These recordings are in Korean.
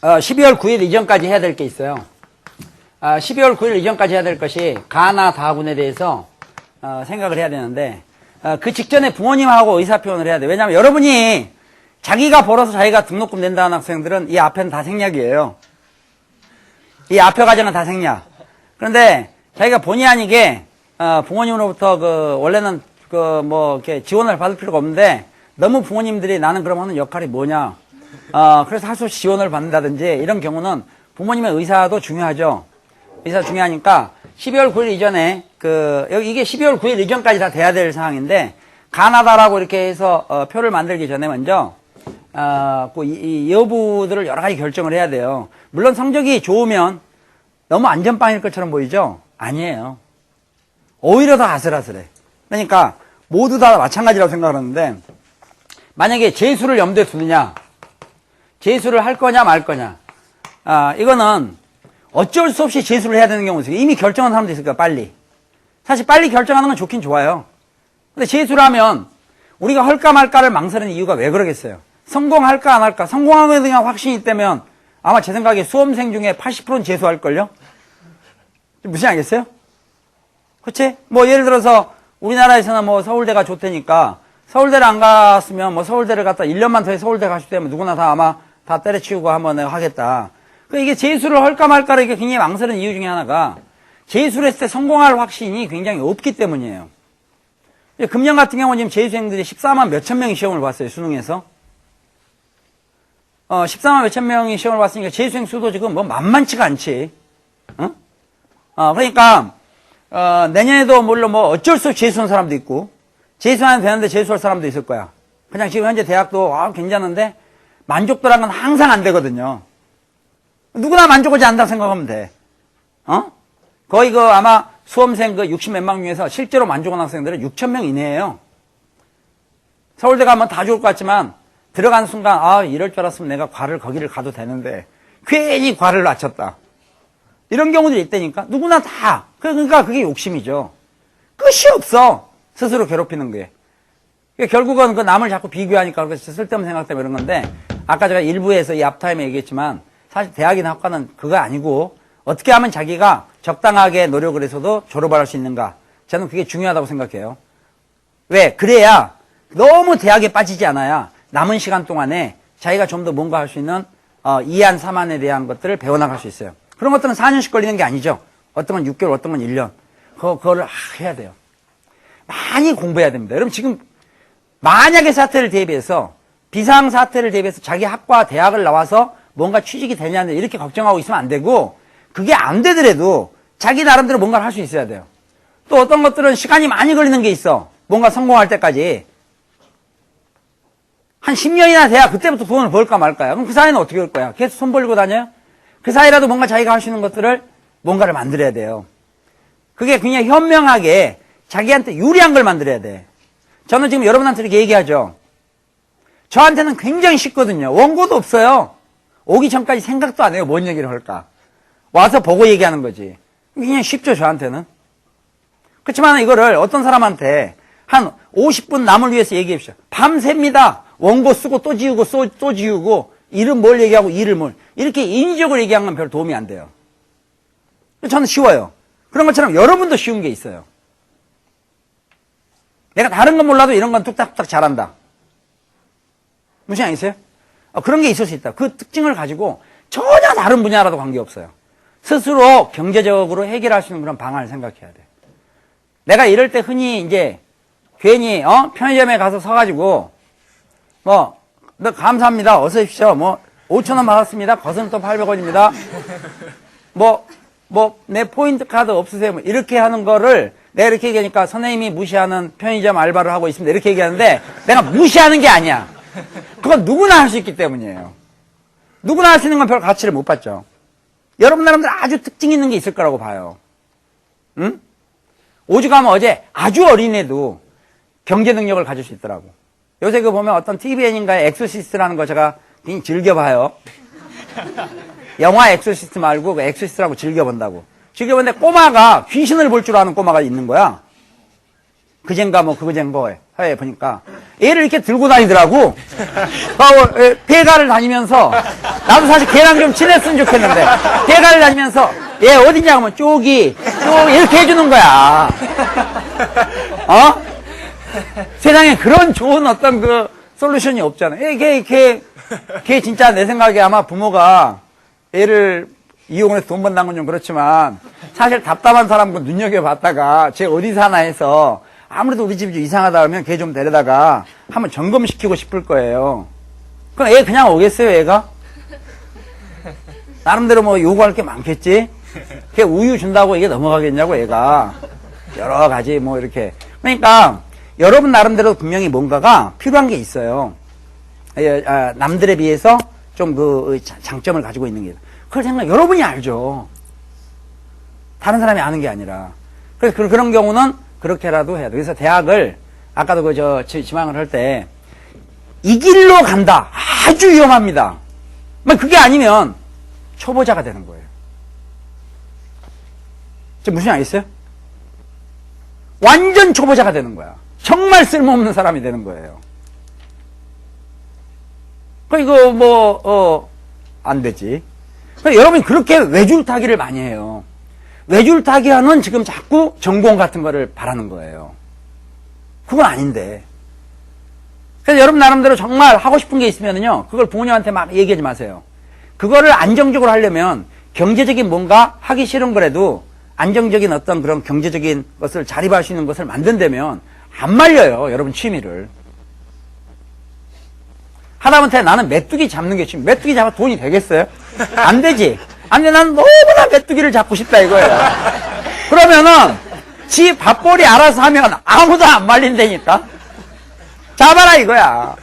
12월 9일 이전까지 해야 될 게 있어요. 12월 9일 이전까지 해야 될 것이 가나 다군에 대해서 생각을 해야 되는데 그 직전에 부모님하고 의사표현을 해야 돼요. 왜냐하면 여러분이 자기가 벌어서 자기가 등록금 낸다는 학생들은 이 앞에는 다 생략이에요. 이 앞에 과정은 다 생략. 그런데 자기가 본의 아니게 부모님으로부터 원래는 이렇게 지원을 받을 필요가 없는데 너무 부모님들이 나는 그럼 하는 역할이 뭐냐. 그래서 할 수 없이 지원을 받는다든지 이런 경우는 부모님의 의사도 중요하죠. 의사 중요하니까 12월 9일 이전에 이게 12월 9일 이전까지 다 돼야 될 상황인데 가나다라고 이렇게 해서 표를 만들기 전에 먼저 이 여부들을 여러 가지 결정을 해야 돼요. 물론 성적이 좋으면 너무 안전빵일 것처럼 보이죠? 아니에요. 오히려 더 아슬아슬해. 그러니까 모두 다 마찬가지라고 생각하는데 만약에 재수를 염두에 두느냐, 재수를 할 거냐 말 거냐, 이거는 어쩔 수 없이 재수를 해야 되는 경우가 있어요. 이미 결정한 사람도 있을 거야, 빨리. 사실 빨리 결정하는 건 좋긴 좋아요. 근데 재수를 하면 우리가 할까 말까를 망설이는 이유가 왜 그러겠어요? 성공할까 안 할까? 성공하게 대한 확신이 있다면 아마 제 생각에 수험생 중에 80%는 재수할걸요? 무슨 알겠어요? 그치? 예를 들어서 우리나라에서는 서울대가 좋다니까 서울대를 안 갔으면 서울대를 갔다 1년만 더 해 서울대 가실 때면 누구나 다 아마 다 때려치우고 한번 내가 하겠다. 이게 재수를 할까 말까를 이게 굉장히 망설이는 이유 중에 하나가 재수를 했을 때 성공할 확신이 굉장히 없기 때문이에요. 금년 같은 경우는 지금 재수생들이 14만 몇천 명이 시험을 봤어요, 수능에서. 14만 몇천 명이 시험을 봤으니까 재수생 수도 지금 만만치가 않지. 그러니까, 내년에도 물론 어쩔 수 없이 재수한 사람도 있고, 재수하면 되는데 재수할 사람도 있을 거야. 그냥 지금 현재 대학도 괜찮은데, 만족도라는 건 항상 안 되거든요. 누구나 만족하지 않는다고 생각하면 돼. 거의 아마 수험생 60몇만 중에서 실제로 만족한 학생들은 6천 명 이내예요. 서울대 가면 다 좋을 것 같지만, 들어가는 순간, 이럴 줄 알았으면 내가 과를 거기를 가도 되는데, 괜히 과를 낮췄다. 이런 경우들이 있다니까. 누구나 다. 그러니까 그게 욕심이죠. 끝이 없어. 스스로 괴롭히는 게. 결국은 남을 자꾸 비교하니까 그래서 쓸데없는 생각 때문에 이런 건데, 아까 제가 일부에서 이 앞타임에 얘기했지만, 사실 대학이나 학과는 그거 아니고, 어떻게 하면 자기가 적당하게 노력을 해서도 졸업을 할 수 있는가. 저는 그게 중요하다고 생각해요. 왜? 그래야 너무 대학에 빠지지 않아야 남은 시간 동안에 자기가 좀 더 뭔가 할 수 있는 2안, 3안에 대한 것들을 배워나갈 수 있어요. 그런 것들은 4년씩 걸리는 게 아니죠. 어떤 건 6개월, 어떤 건 1년. 그거를 해야 돼요. 많이 공부해야 됩니다. 여러분 지금 만약에 사태를 대비해서 비상사태를 대비해서 자기 학과 대학을 나와서 뭔가 취직이 되냐는데 이렇게 걱정하고 있으면 안 되고 그게 안 되더라도 자기 나름대로 뭔가를 할 수 있어야 돼요. 또 어떤 것들은 시간이 많이 걸리는 게 있어. 뭔가 성공할 때까지. 한 10년이나 돼야 그때부터 돈을 벌까 말까요? 그럼 그 사이는 어떻게 할 거야? 계속 손 벌리고 다녀요? 그 사이라도 뭔가 자기가 할 수 있는 것들을 뭔가를 만들어야 돼요. 그게 그냥 현명하게 자기한테 유리한 걸 만들어야 돼. 저는 지금 여러분한테 이렇게 얘기하죠. 저한테는 굉장히 쉽거든요. 원고도 없어요. 오기 전까지 생각도 안 해요. 뭔 얘기를 할까. 와서 보고 얘기하는 거지. 그냥 쉽죠, 저한테는. 그렇지만 이거를 어떤 사람한테 한 50분 남을 위해서 얘기해 봅시다. 밤새입니다. 원고 쓰고 또 지우고 또 지우고 일은 뭘 얘기하고 일을 뭘. 이렇게 인위적으로 얘기한 건 별 도움이 안 돼요. 저는 쉬워요. 그런 것처럼 여러분도 쉬운 게 있어요. 내가 다른 건 몰라도 이런 건 뚝딱뚝딱 잘한다. 무슨 아니세요? 그런 게 있을 수 있다. 그 특징을 가지고 전혀 다른 분야라도 관계없어요. 스스로 경제적으로 해결할 수 있는 그런 방안을 생각해야 돼. 내가 이럴 때 흔히 이제 괜히 편의점에 가서 서가지고 네, 감사합니다. 어서 오십시오. 5,000원 받았습니다. 거스름 또 800원입니다. 내 포인트 카드 없으세요? 이렇게 하는 거를 내가 이렇게 얘기하니까 선생님이 무시하는 편의점 알바를 하고 있습니다. 이렇게 얘기하는데 내가 무시하는 게 아니야. 그건 누구나 할 수 있기 때문이에요. 누구나 할 수 있는 건 별 가치를 못 받죠. 여러분 나름대로 아주 특징 있는 게 있을 거라고 봐요. 응? 오죽하면 어제 아주 어린애도 경제 능력을 가질 수 있더라고. 요새 보면 어떤 TVN인가의 엑소시스트라는 거 제가 굉장히 즐겨봐요. 영화 엑소시스트 말고 그 엑소시스트라고 즐겨본다고. 즐겨보는데 꼬마가 귀신을 볼 줄 아는 꼬마가 있는 거야. 그젠가 그거에 보니까 애를 이렇게 들고 다니더라고. 대가를 다니면서, 나도 사실 걔랑 좀 친했으면 좋겠는데, 대가를 다니면서, 얘 어디냐 하면 쪼기, 이렇게 해주는 거야. 세상에 그런 좋은 어떤 그 솔루션이 없잖아. 걔 진짜 내 생각에 아마 부모가 애를 이용을 해서 돈 번다는 건 좀 그렇지만, 사실 답답한 사람 그 눈여겨봤다가, 쟤 어디 사나 해서, 아무래도 우리 집이 좀 이상하다 하면 걔 좀 데려다가 한번 점검시키고 싶을 거예요. 그럼 애 그냥 오겠어요, 애가? 나름대로 뭐 요구할 게 많겠지? 걔 우유 준다고 이게 넘어가겠냐고, 애가. 여러 가지 뭐 이렇게. 그러니까, 여러분 나름대로 분명히 뭔가가 필요한 게 있어요. 남들에 비해서 좀 그 장점을 가지고 있는 게. 그걸 여러분이 알죠. 다른 사람이 아는 게 아니라. 그래서 그런 경우는 그렇게라도 해야 돼. 그래서 대학을, 아까도 지망을 할 때, 이 길로 간다. 아주 위험합니다. 그게 아니면 초보자가 되는 거예요. 무슨 말 알겠어요? 완전 초보자가 되는 거야. 정말 쓸모없는 사람이 되는 거예요. 이거 안 되지. 여러분이 그렇게 외줄타기를 많이 해요. 외줄타기 하는 지금 자꾸 전공 같은 거를 바라는 거예요. 그건 아닌데. 그래서 여러분 나름대로 정말 하고 싶은 게 있으면요, 그걸 부모님한테 막 얘기하지 마세요. 그거를 안정적으로 하려면 경제적인 뭔가 하기 싫은 거라도 안정적인 어떤 그런 경제적인 것을 자립할 수 있는 것을 만든다면 안 말려요, 여러분 취미를. 하다못해 나는 메뚜기 잡는 게 취미. 메뚜기 잡아 돈이 되겠어요? 안 되지. 아니, 난 너무나 메뚜기를 잡고 싶다 이거예요. 그러면은 지 밥벌이 알아서 하면 아무도 안 말린다니까. 잡아라 이거야.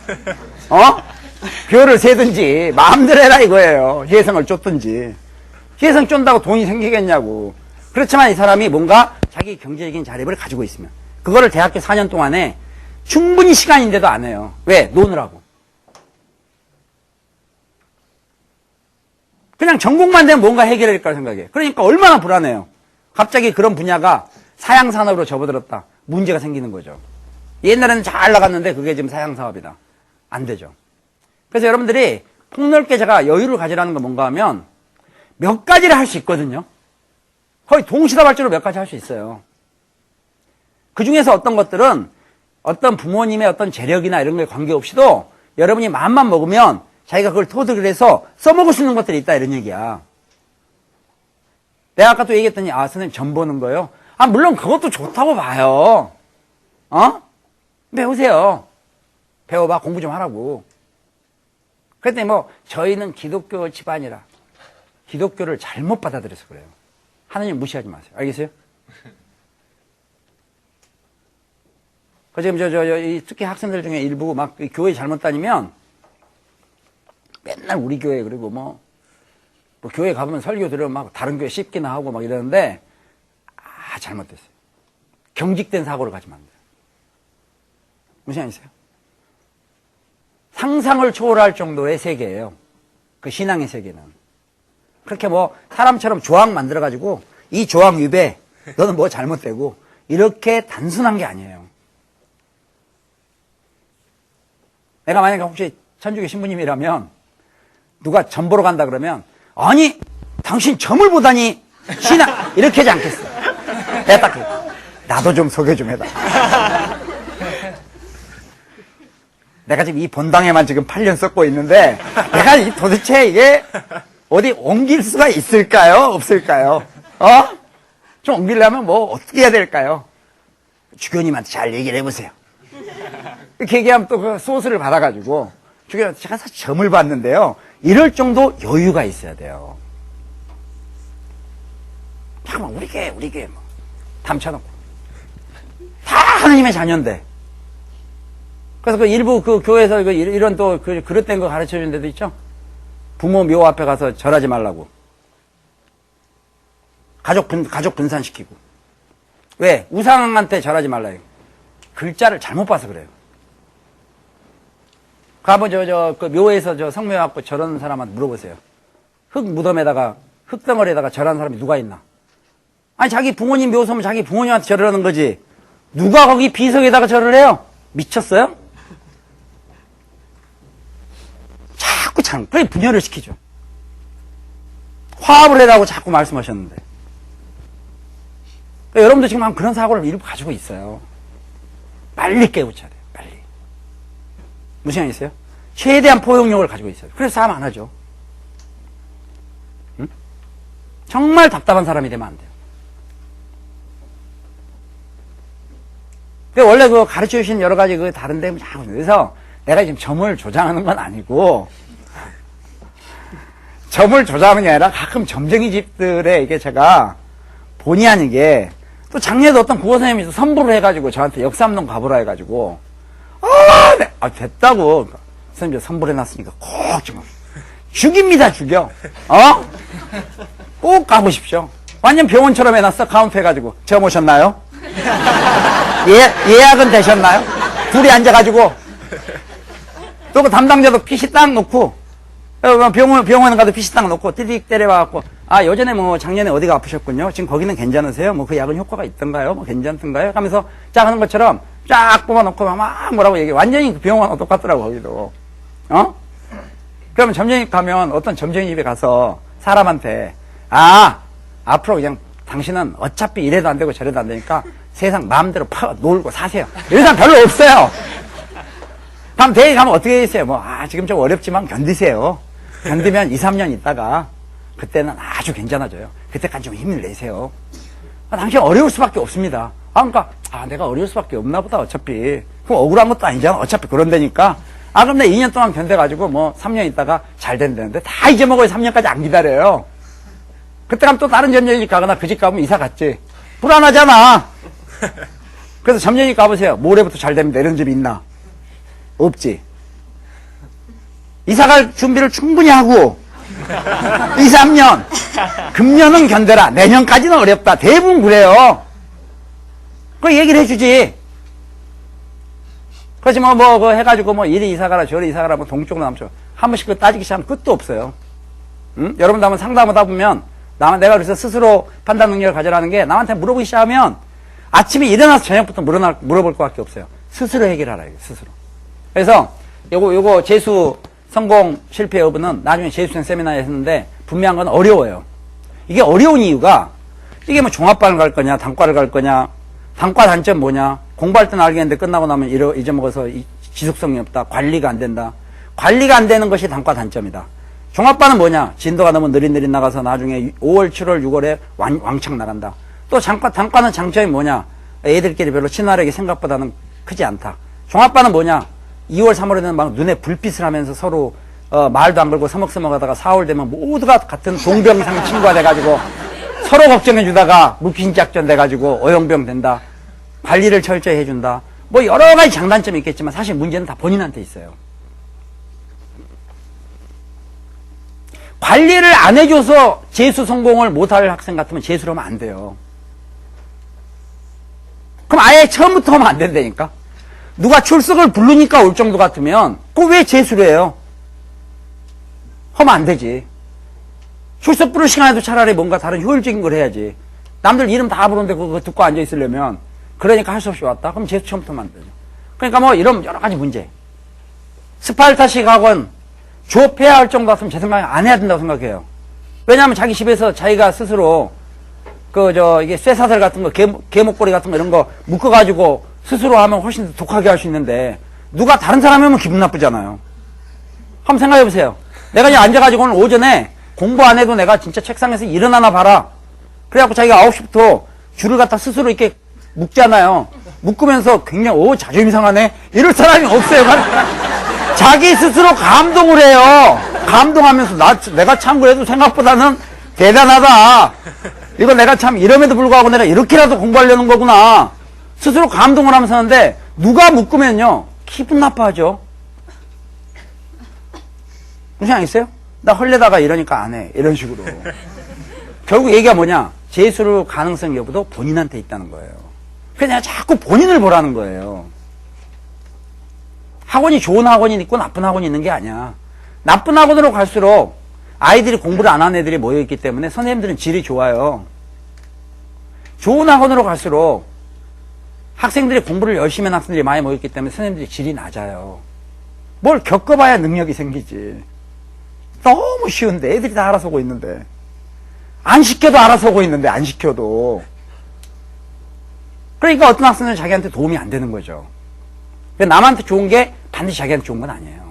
벼를 세든지 마음대로 해라 이거예요. 희애성을 쫓든지. 희애성 쫀다고 돈이 생기겠냐고. 그렇지만 이 사람이 뭔가 자기 경제적인 자립을 가지고 있으면 그거를 대학교 4년 동안에 충분히 시간인데도 안 해요. 왜? 노느라고. 그냥 전공만 되면 뭔가 해결할 거라 생각해. 그러니까 얼마나 불안해요. 갑자기 그런 분야가 사양산업으로 접어들었다. 문제가 생기는 거죠. 옛날에는 잘 나갔는데 그게 지금 사양사업이다. 안 되죠. 그래서 여러분들이 폭넓게 제가 여유를 가지라는 건 뭔가 하면 몇 가지를 할 수 있거든요. 거의 동시다발적으로 몇 가지 할 수 있어요. 그 중에서 어떤 것들은 어떤 부모님의 어떤 재력이나 이런 거에 관계없이도 여러분이 마음만 먹으면 자기가 그걸 토득을 해서 써먹을 수 있는 것들이 있다 이런 얘기야. 내가 아까 또 얘기했더니 선생님 점 보는 거요? 물론 그것도 좋다고 봐요. 배우세요. 배워봐. 공부 좀 하라고. 그랬더니 저희는 기독교 집안이라 기독교를 잘못 받아들여서 그래요. 하나님 무시하지 마세요. 알겠어요? 지금 특히 학생들 중에 일부 막 교회 잘못 다니면 맨날 우리 교회 그리고 뭐 교회 가보면 설교 들으면 막 다른 교회 씹기나 하고 막 이러는데 잘못됐어요. 경직된 사고를 가지면 안 돼요. 무슨 말이세요? 상상을 초월할 정도의 세계예요. 그 신앙의 세계는. 그렇게 사람처럼 조항 만들어가지고 이 조항 위배 너는 뭐 잘못되고 이렇게 단순한 게 아니에요. 내가 만약에 혹시 천주교 신부님이라면 누가 점 보러 간다 그러면 아니 당신 점을 보다니 신앙 이렇게 하지 않겠어. 내가 딱 나도 좀 소개 좀 해봐. 내가 지금 이 본당에만 지금 8년 썼고 있는데 내가 도대체 이게 어디 옮길 수가 있을까요? 없을까요? 좀 옮기려면 어떻게 해야 될까요? 주교님한테 잘 얘기를 해보세요. 이렇게 얘기하면 또 그 소스를 받아가지고 주교님 제가 사실 점을 봤는데요. 이럴 정도 여유가 있어야 돼요. 잠깐만 우리 교회 담쳐놓고 다 하나님의 자녀인데. 그래서 그 일부 그 교회에서 이런 또 그릇된 거 가르쳐 주는 데도 있죠. 부모 묘 앞에 가서 절하지 말라고. 가족 분산시키고. 왜? 우상한테 절하지 말라요. 글자를 잘못 봐서 그래요. 한번 그 묘에서 성묘 갖고 절하는 사람한테 물어보세요. 흙 무덤에다가 흙덩어리에다가 절하는 사람이 누가 있나? 아니 자기 부모님 묘 서면 자기 부모님한테 절을 하는 거지. 누가 거기 비석에다가 절을 해요? 미쳤어요? 참, 그게 분열을 시키죠. 화합을 해라고 자꾸 말씀하셨는데. 그러니까 여러분도 지금 그런 사고를 일부 가지고 있어요. 빨리 깨우쳐야 돼요, 빨리. 무슨 생각 있어요? 최대한 포용력을 가지고 있어요. 그래서 싸움 안 하죠. 응? 정말 답답한 사람이 되면 안 돼요. 원래 그 가르쳐 주신 여러 가지 그 다른데, 그래서 내가 지금 점을 조장하는 건 아니고, 점을 조장하는 게 아니라 가끔 점쟁이 집들에 이게 제가 본의 아니게 또 작년에도 어떤 국어 선생님이 선물을 해가지고 저한테 역삼동 가보라 해가지고, 네. 됐다고. 선생님 선물해놨으니까 꼭 좀 죽입니다, 죽여. 꼭 가보십시오. 완전 병원처럼 해놨어, 카운트 해가지고. 점 오셨나요? 예약은 되셨나요? 둘이 앉아가지고. 또 그 담당자도 PC 딱 놓고, 병원 가도 PC 딱 놓고, 띠릭 때려봐갖고, 예전에 뭐 작년에 어디가 아프셨군요. 지금 거기는 괜찮으세요? 뭐 그 약은 효과가 있던가요? 뭐 괜찮던가요? 하면서 쫙 하는 것처럼 쫙 뽑아놓고 막 뭐라고 얘기해. 완전히 그 병원하고 똑같더라고, 거기도. 그러면 점쟁이 가면 어떤 점쟁이 집에 가서 사람한테, 앞으로 그냥 당신은 어차피 이래도 안 되고 저래도 안 되니까 세상 마음대로 놀고 사세요. 이런 사람 별로 없어요. 그럼 대회 가면 어떻게 되세요? 지금 좀 어렵지만 견디세요. 견디면 2, 3년 있다가 그때는 아주 괜찮아져요. 그때까지 좀 힘을 내세요. 당신 어려울 수밖에 없습니다. 그러니까 내가 어려울 수밖에 없나 보다 어차피. 그럼 억울한 것도 아니잖아. 어차피 그런다니까. 그럼 내가 2년 동안 견뎌가지고 3년 있다가 잘 된다는데 다 잊어먹어요. 3년까지 안 기다려요. 그때 가면 또 다른 점쟁이 집 가거나 그 집 가면 이사 갔지. 불안하잖아. 그래서 점쟁이 가보세요. 모레부터 잘 됩니다. 이런 집이 있나? 없지. 이사 갈 준비를 충분히 하고 2, 3년 금년은 견뎌라. 내년까지는 어렵다. 대부분 그래요. 그 얘기를 해주지. 그렇지 뭐 해가지고 이리 이사 가라 저리 이사 가라 동쪽으로 남쪽 한 번씩 따지기 시작하면 끝도 없어요. 응? 여러분도 한번 상담하다 보면 내가 그래서 스스로 판단 능력을 가져라는 게 남한테 물어보기 시작하면 아침에 일어나서 저녁부터 물어볼 것 밖에 없어요. 스스로 해결하라, 스스로. 그래서 요거 재수 성공 실패 여부는 나중에 재수생 세미나에 했는데 분명한 건 어려워요. 이게 어려운 이유가 이게 종합반을 갈 거냐, 단과를 갈 거냐, 단과 단점 뭐냐, 공부할 때는 알겠는데 끝나고 나면 잊어먹어서 지속성이 없다, 관리가 안 된다. 관리가 안 되는 것이 단과 단점이다. 종합반은 뭐냐? 진도가 너무 느릿느릿 나가서 나중에 5월, 7월, 6월에 왕창 나간다. 또 단과는 장점이 뭐냐? 애들끼리 별로 친화력이 생각보다는 크지 않다. 종합반은 뭐냐? 2월, 3월에는 막 눈에 불빛을 하면서 서로 말도 안 걸고 서먹서먹 하다가 4월 되면 모두가 같은 동병상 친구가 돼가지고 서로 걱정해주다가 물귀신 작전 돼가지고 어영병 된다. 관리를 철저히 해준다. 여러 가지 장단점이 있겠지만 사실 문제는 다 본인한테 있어요. 관리를 안 해줘서 재수 성공을 못할 학생 같으면 재수를 하면 안 돼요. 그럼 아예 처음부터 하면 안 된다니까. 누가 출석을 부르니까 올 정도 같으면 그거 왜 재수를 해요? 하면 안 되지. 출석 부를 시간에도 차라리 뭔가 다른 효율적인 걸 해야지. 남들 이름 다 부르는데 그거 듣고 앉아있으려면 그러니까 할 수 없이 왔다? 그럼 재수 처음부터 하면 안 되죠. 그러니까 이런 여러 가지 문제. 스파르타식 학원 조업해야 할 정도 같으면 제 생각에 안 해야 된다고 생각해요. 왜냐하면 자기 집에서 자기가 스스로 이게 쇠사슬 같은 거, 개목걸이 같은 거 이런 거 묶어가지고 스스로 하면 훨씬 더 독하게 할 수 있는데 누가 다른 사람이 하면 기분 나쁘잖아요. 한번 생각해 보세요. 내가 그냥 앉아가지고 오늘 오전에 공부 안 해도 내가 진짜 책상에서 일어나나 봐라. 그래갖고 자기가 9시부터 줄을 갖다 스스로 이렇게 묶잖아요. 묶으면서 굉장히 자존심 상하네. 이럴 사람이 없어요. 자기 스스로 감동을 해요. 감동하면서 내가 참 그래도 생각보다는 대단하다. 이거 내가 참 이럼에도 불구하고 내가 이렇게라도 공부하려는 거구나. 스스로 감동을 하면서 하는데 누가 묶으면요 기분 나빠하죠. 무슨 생각 있어요? 나 헐레다가 이러니까 안 해. 이런 식으로. 결국 얘기가 뭐냐? 재수를 가능성 여부도 본인한테 있다는 거예요. 그냥 자꾸 본인을 보라는 거예요. 학원이 좋은 학원이 있고 나쁜 학원이 있는 게 아니야. 나쁜 학원으로 갈수록 아이들이 공부를 안 하는 애들이 모여있기 때문에 선생님들은 질이 좋아요. 좋은 학원으로 갈수록 학생들이 공부를 열심히 하는 학생들이 많이 모였기 때문에 선생님들이 질이 낮아요. 뭘 겪어봐야 능력이 생기지. 너무 쉬운데 애들이 다 알아서 오고 있는데 안 시켜도 알아서 오고 있는데 안 시켜도 그러니까 어떤 학생들은 자기한테 도움이 안 되는 거죠. 남한테 좋은 게 반드시 자기한테 좋은 건 아니에요.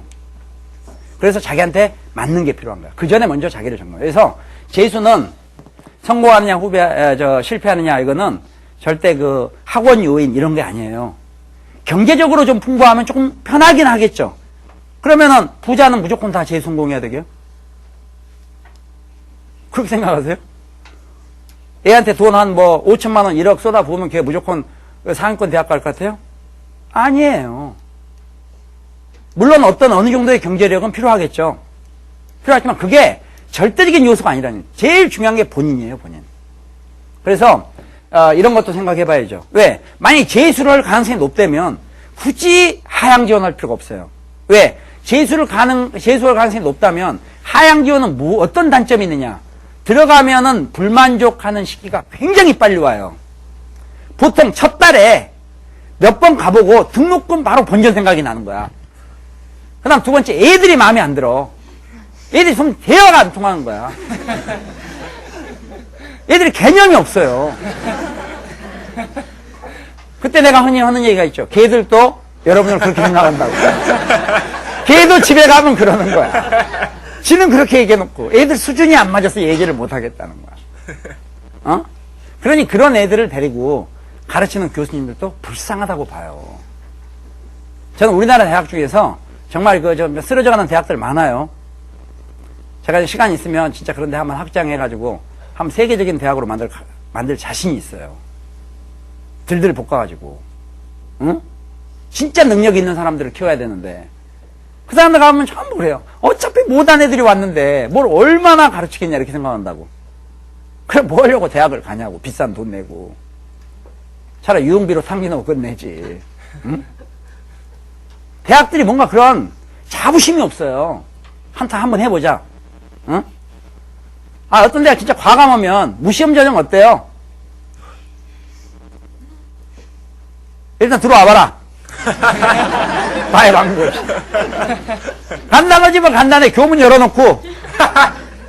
그래서 자기한테 맞는 게 필요한 거야. 그 전에 먼저 자기를 정말. 그래서 재수는 성공하느냐 실패하느냐 이거는 절대 그 학원 요인 이런 게 아니에요. 경제적으로 좀 풍부하면 조금 편하긴 하겠죠. 그러면은 부자는 무조건 다 재수 성공해야 되게요? 그렇게 생각하세요? 애한테 돈 한 뭐 5천만 원 1억 쏟아 부으면 걔 무조건 상위권 대학 갈 것 같아요? 아니에요. 물론 어느 정도의 경제력은 필요하겠죠. 필요하지만 그게 절대적인 요소가 아니라는, 제일 중요한 게 본인이에요, 본인. 그래서 이런 것도 생각해 봐야죠. 왜? 만약에 재수를 할 가능성이 높다면 굳이 하향 지원할 필요가 없어요. 왜? 재수를 할 가능성이 높다면 하향 지원은 어떤 단점이 있느냐? 들어가면은 불만족하는 시기가 굉장히 빨리 와요. 보통 첫 달에 몇 번 가보고 등록금 바로 번전 생각이 나는 거야. 그 다음 두 번째, 애들이 마음에 안 들어. 애들이 좀 대화가 안 통하는 거야. 애들이 개념이 없어요. 그때 내가 흔히 하는 얘기가 있죠. 걔들도 여러분을 그렇게 생각한다고. 걔도 집에 가면 그러는 거야. 지는 그렇게 얘기해놓고 애들 수준이 안 맞아서 얘기를 못 하겠다는 거야. 그러니 그런 애들을 데리고 가르치는 교수님들도 불쌍하다고 봐요. 저는 우리나라 대학 중에서 정말 쓰러져가는 대학들 많아요. 제가 시간 있으면 진짜 그런 데 한번 확장해가지고 한번 세계적인 대학으로 만들 자신이 있어요. 들들 볶아가지고. 응? 진짜 능력 있는 사람들을 키워야 되는데 그 사람들 가면 전부 그래요. 어차피 못한 애들이 왔는데 뭘 얼마나 가르치겠냐 이렇게 생각한다고. 그래 뭐 하려고 대학을 가냐고. 비싼 돈 내고. 차라리 유흥비로 탕진하고 끝내지. 응? 대학들이 뭔가 그런 자부심이 없어요. 한번 해보자. 응? 어떤 데가 진짜 과감하면 무시험 전형 어때요? 일단 들어와봐라. 나의 방법. 간단한 집은 간단해. 교문 열어놓고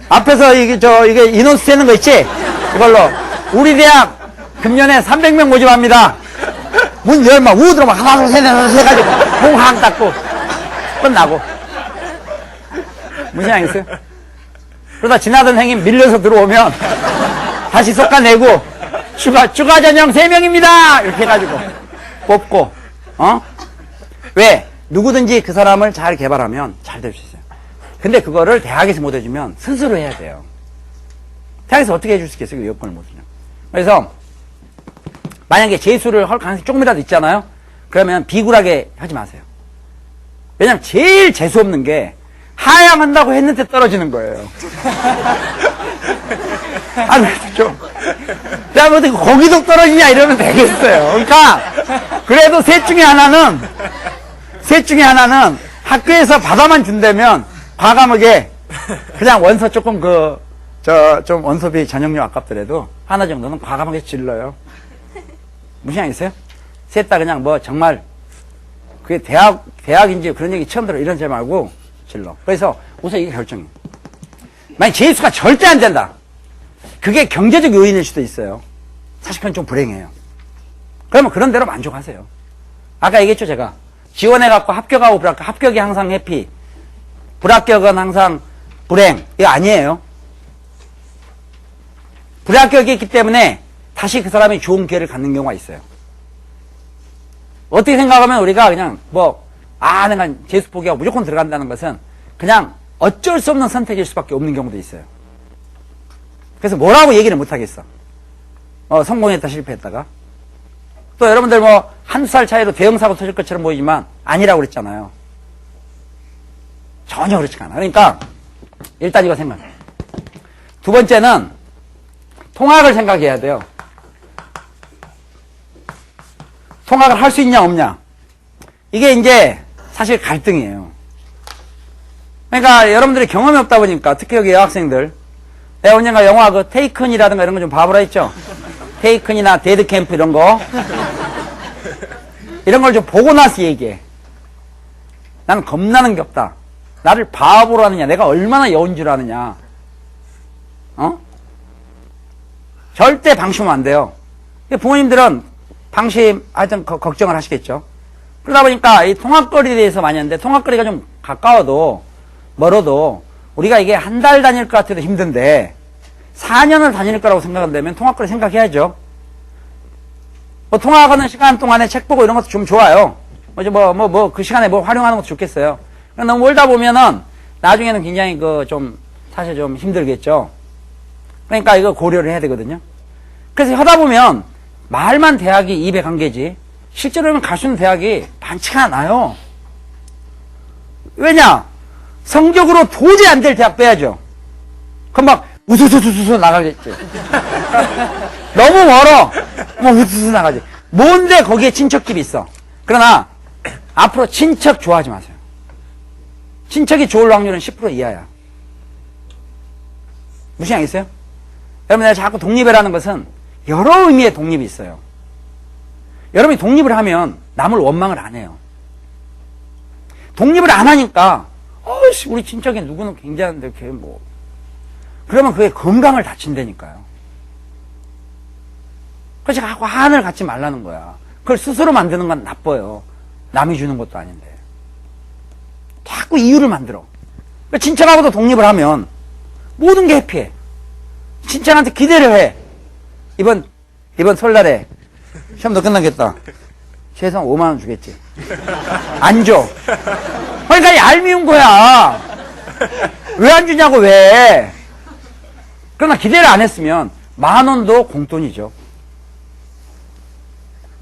앞에서 이게 인원수 세는 거 있지? 이걸로 우리 대학 금년에 300명 모집합니다. 문 열면 우 들어막 하나 둘 셋 해가지고 봉황 닦고 끝나고. 무슨 양이있어요? 그러다 지나던 행인 밀려서 들어오면 다시 솎아내고 추가 전형 3명입니다 이렇게 해가지고 뽑고. 왜? 누구든지 그 사람을 잘 개발하면 잘 될 수 있어요. 근데 그거를 대학에서 못 해주면 스스로 해야 돼요. 대학에서 어떻게 해줄 수 있겠어요? 그 여건을 못 주면. 그래서 만약에 재수를 할 가능성이 조금이라도 있잖아요. 그러면 비굴하게 하지 마세요. 왜냐면 제일 재수 없는 게 하향한다고 했는데 떨어지는 거예요. 야, 뭐 어떻게 거기도 떨어지냐 이러면 되겠어요. 그러니까 그래도 셋 중에 하나는 학교에서 받아만 준다면 과감하게 그냥 원서 조금 좀 원서비 전형료 아깝더라도 하나 정도는 과감하게 질러요. 무슨 양이있어요? 셋 다 그냥 뭐 정말 그게 대학인지 그런 얘기 처음 들어. 이런 제 말고 질러. 그래서 우선 이게 결정이에요. 만약 재수가 절대 안 된다. 그게 경제적 요인일 수도 있어요. 사실 그건 좀 불행해요. 그러면 그런 대로 만족하세요. 아까 얘기했죠, 제가. 지원해갖고 합격하고 불합격. 합격이 항상 해피. 불합격은 항상 불행. 이거 아니에요. 불합격이 있기 때문에 다시 그 사람이 좋은 기회를 갖는 경우가 있어요. 어떻게 생각하면 우리가 그냥 내가 재수 포기하고 무조건 들어간다는 것은 그냥 어쩔 수 없는 선택일 수밖에 없는 경우도 있어요. 그래서 뭐라고 얘기를 못 하겠어. 성공했다 실패했다가. 또 여러분들 한두 살 차이로 대형사고 터질 것처럼 보이지만 아니라고 그랬잖아요. 전혀 그렇지가 않아. 그러니까 일단 이거 생각해. 두 번째는 통학을 생각해야 돼요. 통학을 할 수 있냐 없냐. 이게 이제 사실 갈등이에요. 그러니까 여러분들이 경험이 없다 보니까 특히 여기 여학생들, 내가 언젠가 영화 테이큰이라든가 이런 거 좀 봐보라 했죠. 테이큰이나 데드캠프 이런 거. 이런 걸 좀 보고 나서 얘기해. 나는 겁나는 게 없다. 나를 바보로 하느냐, 내가 얼마나 여운 줄 아느냐, 절대 방심하면 안 돼요. 부모님들은 방심, 하여튼 걱정을 하시겠죠. 그러다 보니까 이 통학거리에 대해서 많이 하는데, 통학거리가 좀 가까워도, 멀어도, 우리가 이게 한 달 다닐 것 같아도 힘든데, 4년을 다닐 거라고 생각한다면 통학거리 생각해야죠. 뭐 통학하는 시간 동안에 책 보고 이런 것도 좀 좋아요. 그 시간에 뭐 활용하는 것도 좋겠어요. 너무 멀다 보면은, 나중에는 굉장히 사실 좀 힘들겠죠. 그러니까 이거 고려를 해야 되거든요. 그래서 하다 보면, 말만 대학이 입에 간 게지, 실제로는 갈 수 있는 대학이 많지가 않아요. 왜냐? 성적으로 도저히 안 될 대학 빼야죠. 그럼 막, 우수수수수 나가겠지. 너무 멀어. 뭐, 우수수 나가지. 뭔데 거기에 친척집이 있어. 그러나, 앞으로 친척 좋아하지 마세요. 친척이 좋을 확률은 10% 이하야. 무슨 양이겠어요? 여러분, 내가 자꾸 독립이라는 것은 여러 의미의 독립이 있어요. 여러분이 독립을 하면 남을 원망을 안 해요. 독립을 안 하니까, 우리 친척이 누구는 굉장한데, 걔 뭐. 그러면 그게 건강을 다친다니까요. 그래서 자꾸 한을 갖지 말라는 거야. 그걸 스스로 만드는 건 나빠요. 남이 주는 것도 아닌데. 자꾸 이유를 만들어. 친척하고도 독립을 하면 모든 게 해피해. 친척한테 기대를 해. 이번 설날에 시험도 끝나겠다. 최소한 5만원 주겠지. 안 줘. 그러니까 얄미운 거야. 왜 안 주냐고, 왜. 그러나 기대를 안 했으면 10,000원도 공돈이죠.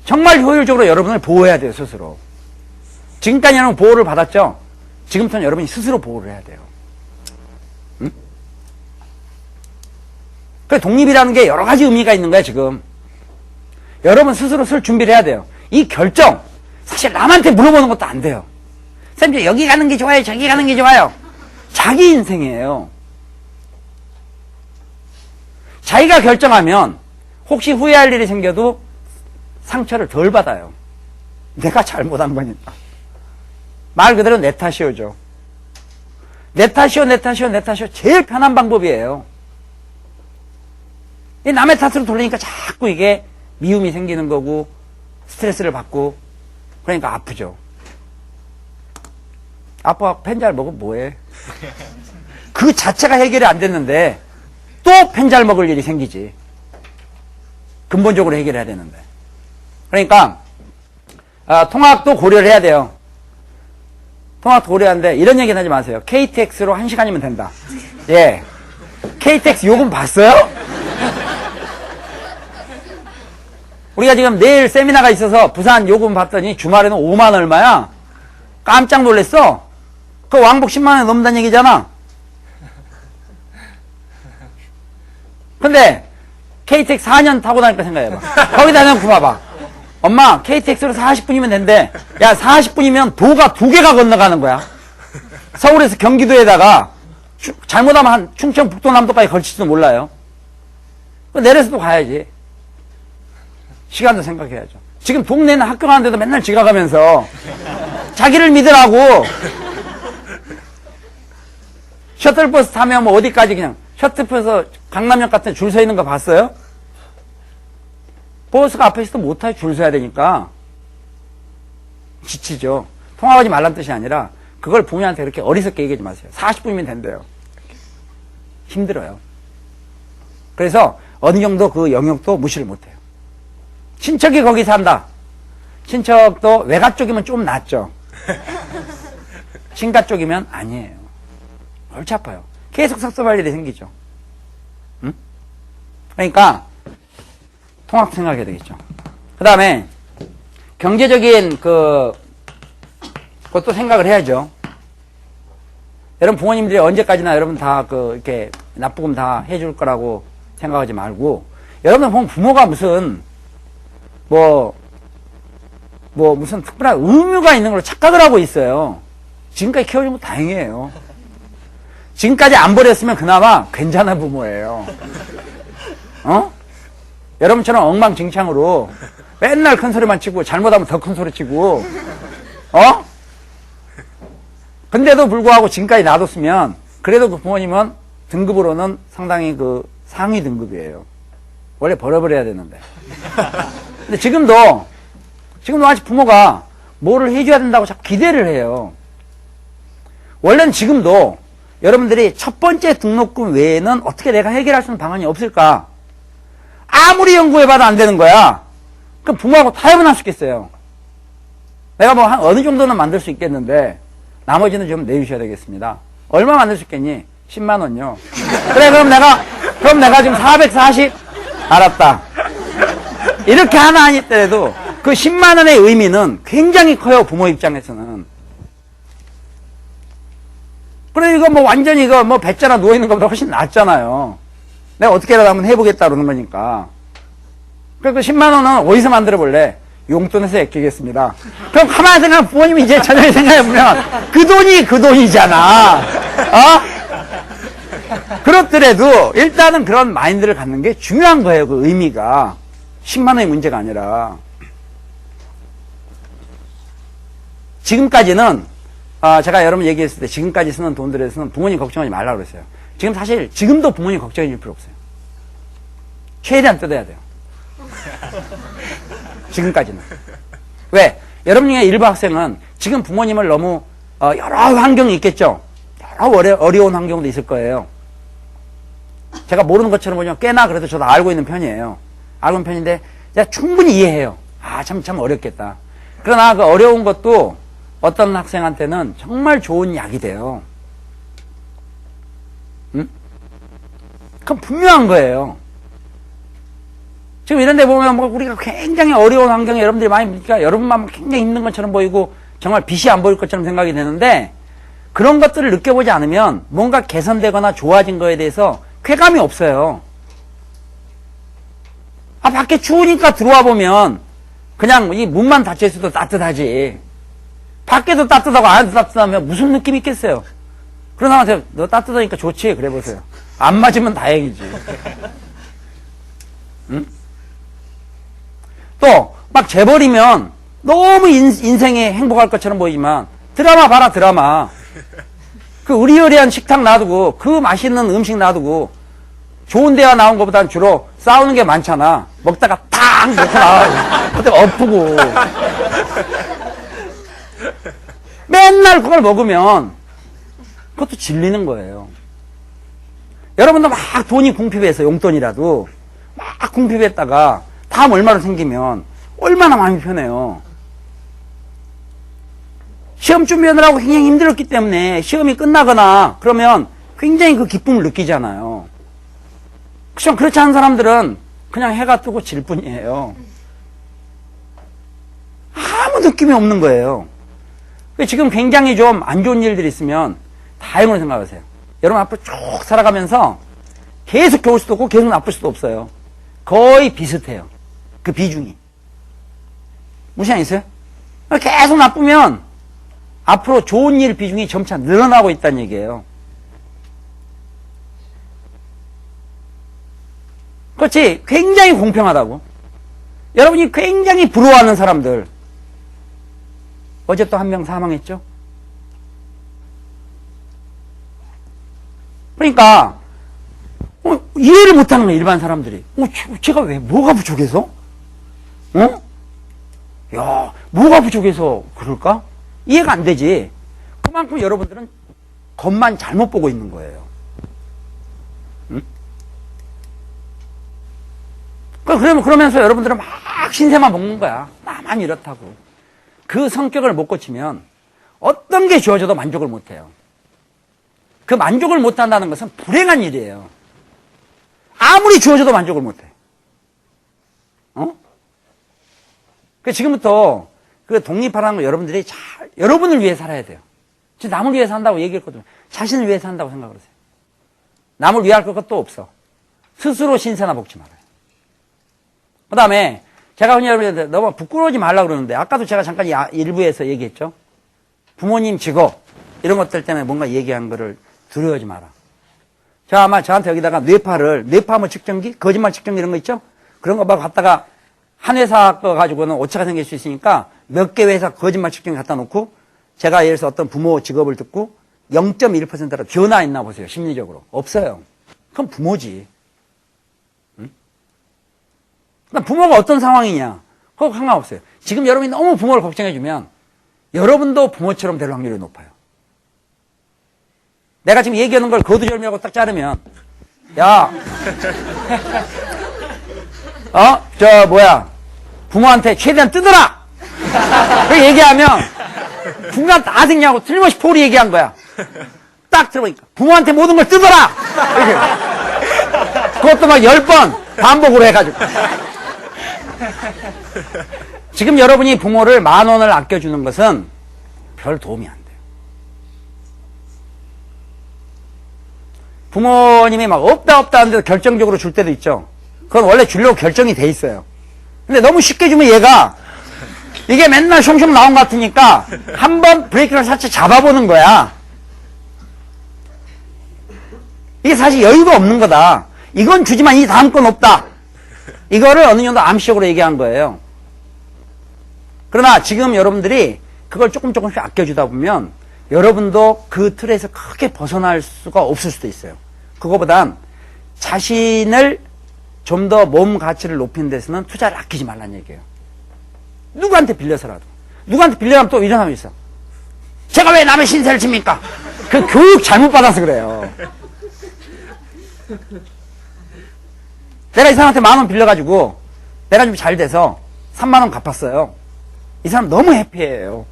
정말 효율적으로 여러분을 보호해야 돼요, 스스로. 지금까지 여러분 보호를 받았죠? 지금부터는 여러분이 스스로 보호를 해야 돼요. 응? 그래서 독립이라는 게 여러 가지 의미가 있는 거야, 지금. 여러분 스스로 쓸 준비를 해야 돼요. 이 결정, 사실 남한테 물어보는 것도 안 돼요. 쌤, 여기 가는 게 좋아요, 저기 가는 게 좋아요. 자기 인생이에요. 자기가 결정하면 혹시 후회할 일이 생겨도 상처를 덜 받아요. 내가 잘못한 거니까. 말 그대로 내 탓이오죠. 내 탓이오, 내 탓이오, 내 탓이오. 제일 편한 방법이에요. 이 남의 탓으로 돌리니까 자꾸 이게 미움이 생기는 거고 스트레스를 받고 그러니까 아프죠. 아빠 펜잘 먹으면 뭐해? 그 자체가 해결이 안 됐는데 또 펜잘 먹을 일이 생기지. 근본적으로 해결해야 되는데. 그러니까 통학도 고려를 해야 돼요. 통학도 고려하는데 이런 얘기는 하지 마세요. KTX로 1시간이면 된다. 예. KTX 요금 봤어요? 우리가 지금 내일 세미나가 있어서 부산 요금 봤더니 주말에는 5만 얼마야? 깜짝 놀랐어. 그 왕복 10만 원 넘는다는 얘기잖아. 근데 KTX 4년 타고 다니까 생각해봐. 거기다 놓고 봐봐. 엄마 KTX로 40분이면 된대. 야 40분이면 도가 2개가 건너가는 거야. 서울에서 경기도에다가 잘못하면 한 충청 북도남도까지 걸칠지도 몰라요. 내려서도 가야지. 시간도 생각해야죠. 지금 동네는 학교 가는데도 맨날 지각하면서 자기를 믿으라고 셔틀버스 타면 뭐 어디까지 그냥 셔틀버스 강남역 같은 줄 서 있는 거 봤어요? 버스가 앞에 있어도 못하게 줄 서야 되니까 지치죠. 통화하지 말란 뜻이 아니라 그걸 부모님한테 그렇게 어리석게 얘기하지 마세요. 40분이면 된대요. 힘들어요. 그래서 어느 정도 그 영역도 무시를 못해요. 친척이 거기 산다. 친척도 외가 쪽이면 좀 낫죠. 친가 쪽이면 아니에요. 골치 아파요. 계속 섭섭할 일이 생기죠. 응? 그러니까 통합 생각해야 되겠죠. 그 다음에 경제적인 그것도 생각을 해야죠. 여러분 부모님들이 언제까지나 여러분 다 이렇게 납부금 다 해줄 거라고 생각하지 말고 여러분 보면 부모가 무슨 무슨 특별한 의무가 있는 걸로 착각을 하고 있어요. 지금까지 키워준 거 다행이에요. 지금까지 안 버렸으면 그나마 괜찮은 부모예요. 여러분처럼 엉망진창으로 맨날 큰 소리만 치고 잘못하면 더 큰 소리 치고 근데도 불구하고 지금까지 놔뒀으면 그래도 그 부모님은 등급으로는 상당히 그 상위 등급이에요. 원래 버려버려야 되는데. 근데 지금도 아직 부모가 뭐를 해줘야 된다고 자꾸 기대를 해요. 원래는 지금도 여러분들이 첫 번째 등록금 외에는 어떻게 내가 해결할 수 있는 방안이 없을까? 아무리 연구해봐도 안 되는 거야. 그럼 부모하고 타협은 할 수 있겠어요. 내가 뭐 한 어느 정도는 만들 수 있겠는데 나머지는 좀 내주셔야 되겠습니다. 얼마 만들 수 있겠니? 10만 원요. 그래, 그럼 내가 지금 440? 알았다. 이렇게 하나 아니더라도 그 10만 원의 의미는 굉장히 커요, 부모 입장에서는. 그래, 이거 뭐 완전히 이거 뭐 배짜나 누워있는 것보다 훨씬 낫잖아요. 내가 어떻게라도 한번 해보겠다 그러는 거니까. 그래서 그 10만 원은 어디서 만들어 볼래? 용돈에서 아끼겠습니다. 그럼 가만히 생각하면 부모님이 이제 저녁에 생각해보면 그 돈이잖아. 그렇더라도 일단은 그런 마인드를 갖는 게 중요한 거예요. 그 의미가 10만 원의 문제가 아니라. 지금까지는 제가 여러분 얘기했을 때 지금까지 쓰는 돈들에서는 부모님 걱정하지 말라고 그랬어요. 지금 사실 지금도 부모님 걱정해 줄 필요 없어요. 최대한 뜯어야 돼요. 지금까지는. 왜? 여러분 중에 일부 학생은 지금 부모님을 너무 여러 환경이 있겠죠. 여러 어려운 환경도 있을 거예요. 제가 모르는 것처럼 보면 꽤나 그래도 저도 알고 있는 편이에요. 알고 있는 편인데 제가 충분히 이해해요. 참 어렵겠다. 그러나 그 어려운 것도 어떤 학생한테는 정말 좋은 약이 돼요. 응? 그건 분명한 거예요. 지금 이런 데 보면 뭐 우리가 굉장히 어려운 환경에 여러분들이 많이 보니까 여러분만 굉장히 힘든 것처럼 보이고 정말 빛이 안 보일 것처럼 생각이 되는데 그런 것들을 느껴보지 않으면 뭔가 개선되거나 좋아진 거에 대해서 쾌감이 없어요. 밖에 추우니까 들어와 보면 그냥 이 문만 닫혀 있어도 따뜻하지. 밖에도 따뜻하고 안에도 따뜻하면 무슨 느낌이 있겠어요? 그런 사람한테 너 따뜻하니까 좋지? 그래 보세요. 안 맞으면 다행이지. 응? 또 막 재버리면 너무 인생이 행복할 것처럼 보이지만 드라마 봐라, 드라마. 그 의리의리한 식탁 놔두고 그 맛있는 음식 놔두고 좋은 데가 나온 것보다는 주로 싸우는 게 많잖아. 먹다가 탁 놓고 나가고 그때 엎고 맨날 그걸 먹으면 그것도 질리는 거예요. 여러분도 막 돈이 궁핍해서 용돈이라도 막 궁핍했다가 다음 얼마로 생기면 얼마나 마음이 편해요. 시험 준비하느라고 굉장히 힘들었기 때문에 시험이 끝나거나 그러면 굉장히 그 기쁨을 느끼잖아요. 그렇지 않은 사람들은 그냥 해가 뜨고 질 뿐이에요. 아무 느낌이 없는 거예요. 지금 굉장히 좀 안 좋은 일들이 있으면 다행으로 생각하세요. 여러분 앞으로 쭉 살아가면서 계속 좋을 수도 없고 계속 나쁠 수도 없어요. 거의 비슷해요. 그 비중이. 무시 안 있어요? 계속 나쁘면 앞으로 좋은 일 비중이 점차 늘어나고 있다는 얘기예요. 그렇지? 굉장히 공평하다고. 여러분이 굉장히 부러워하는 사람들. 어제 또 한 명 사망했죠? 그러니까 이해를 못하는 거예요, 일반 사람들이. 제가 왜 뭐가 부족해서? 야, 뭐가 부족해서 그럴까? 이해가 안 되지. 그만큼 여러분들은 겉만 잘못 보고 있는 거예요. 응? 그러면서 여러분들은 막 신세만 먹는 거야. 나만 이렇다고. 그 성격을 못 고치면 어떤 게 주어져도 만족을 못 해요. 그 만족을 못 한다는 것은 불행한 일이에요. 아무리 주어져도 만족을 못 해. 지금부터 그 독립하라는 거 여러분들이 여러분을 위해 살아야 돼요. 지금 남을 위해 산다고 얘기했거든요. 자신을 위해 산다고 생각을 하세요. 남을 위할 것도 없어. 스스로 신세나 먹지 말아요. 그 다음에 제가 흔히 여러분한테 너무 부끄러워하지 말라고 그러는데 아까도 제가 잠깐 일부에서 얘기했죠. 부모님 직업 이런 것들 때문에 뭔가 얘기한 거를 두려워하지 마라. 제가 아마 저한테 여기다가 뇌파 뭐 측정기, 거짓말 측정기 이런 거 있죠? 그런 거 막 갖다가 한 회사 거 가지고는 오차가 생길 수 있으니까 몇 개 회사 거짓말 측정기 갖다 놓고 제가 예를 들어서 어떤 부모 직업을 듣고 0.1%라도 변화했나 보세요. 심리적으로. 없어요. 그럼 부모지. 응? 그럼 부모가 어떤 상황이냐. 그거 상관없어요. 지금 여러분이 너무 부모를 걱정해주면 여러분도 부모처럼 될 확률이 높아요. 내가 지금 얘기하는 걸 거두절미하고 딱 자르면 야 부모한테 최대한 뜯어라! 그렇게 얘기하면 중간 다 듣냐고 틀림없이 포리 얘기한 거야. 딱 들어보니까 부모한테 모든 걸 뜯어라! 이렇게. 그것도 막 10번 반복으로 해가지고. 지금 여러분이 부모를 10,000원을 아껴주는 것은 별 도움이 안 돼요. 부모님이 막 없다 하는데도 결정적으로 줄 때도 있죠. 그건 원래 주려고 결정이 돼 있어요. 근데 너무 쉽게 주면 얘가 이게 맨날 숑숑 나온 것 같으니까 한번 브레이크를 살짝 잡아보는 거야. 이게 사실 여유가 없는 거다. 이건 주지만 이 다음 건 없다. 이거를 어느 정도 암시적으로 얘기한 거예요. 그러나 지금 여러분들이 그걸 조금씩 아껴주다 보면 여러분도 그 틀에서 크게 벗어날 수가 없을 수도 있어요. 그거보단 자신을 좀 더 몸 가치를 높이는 데서는 투자를 아끼지 말라는 얘기예요. 누구한테 빌려서라도. 누구한테 빌려가면 또 이런 사람이 있어. 제가 왜 남의 신세를 집니까? 그 교육 잘못 받아서 그래요. 내가 이 사람한테 10,000원 빌려가지고 내가 좀 잘 돼서 30,000원 갚았어요. 이 사람 너무 해피해요.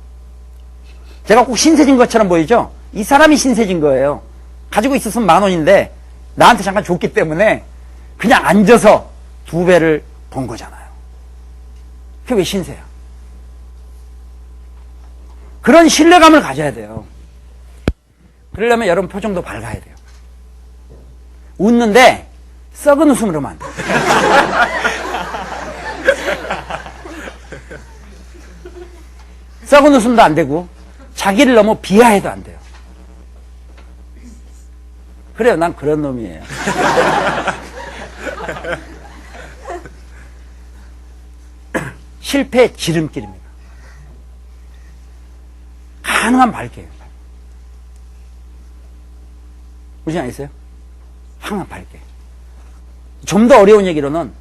제가 꼭 신세진 것처럼 보이죠? 이 사람이 신세진 거예요. 가지고 있었으면 10,000원인데 나한테 잠깐 줬기 때문에 그냥 앉아서 2배를 번 거잖아요. 그게 왜 신세야? 그런 신뢰감을 가져야 돼요. 그러려면 여러분 표정도 밝아야 돼요. 웃는데 썩은 웃음으로 하면 안 돼요. 썩은 웃음도 안 되고 자기를 너무 비하해도 안 돼요. 그래요, 난 그런 놈이에요. 실패의 지름길입니다. 가능한 밝게. 무슨 말 있어요? 항상 밝게. 좀 더 어려운 얘기로는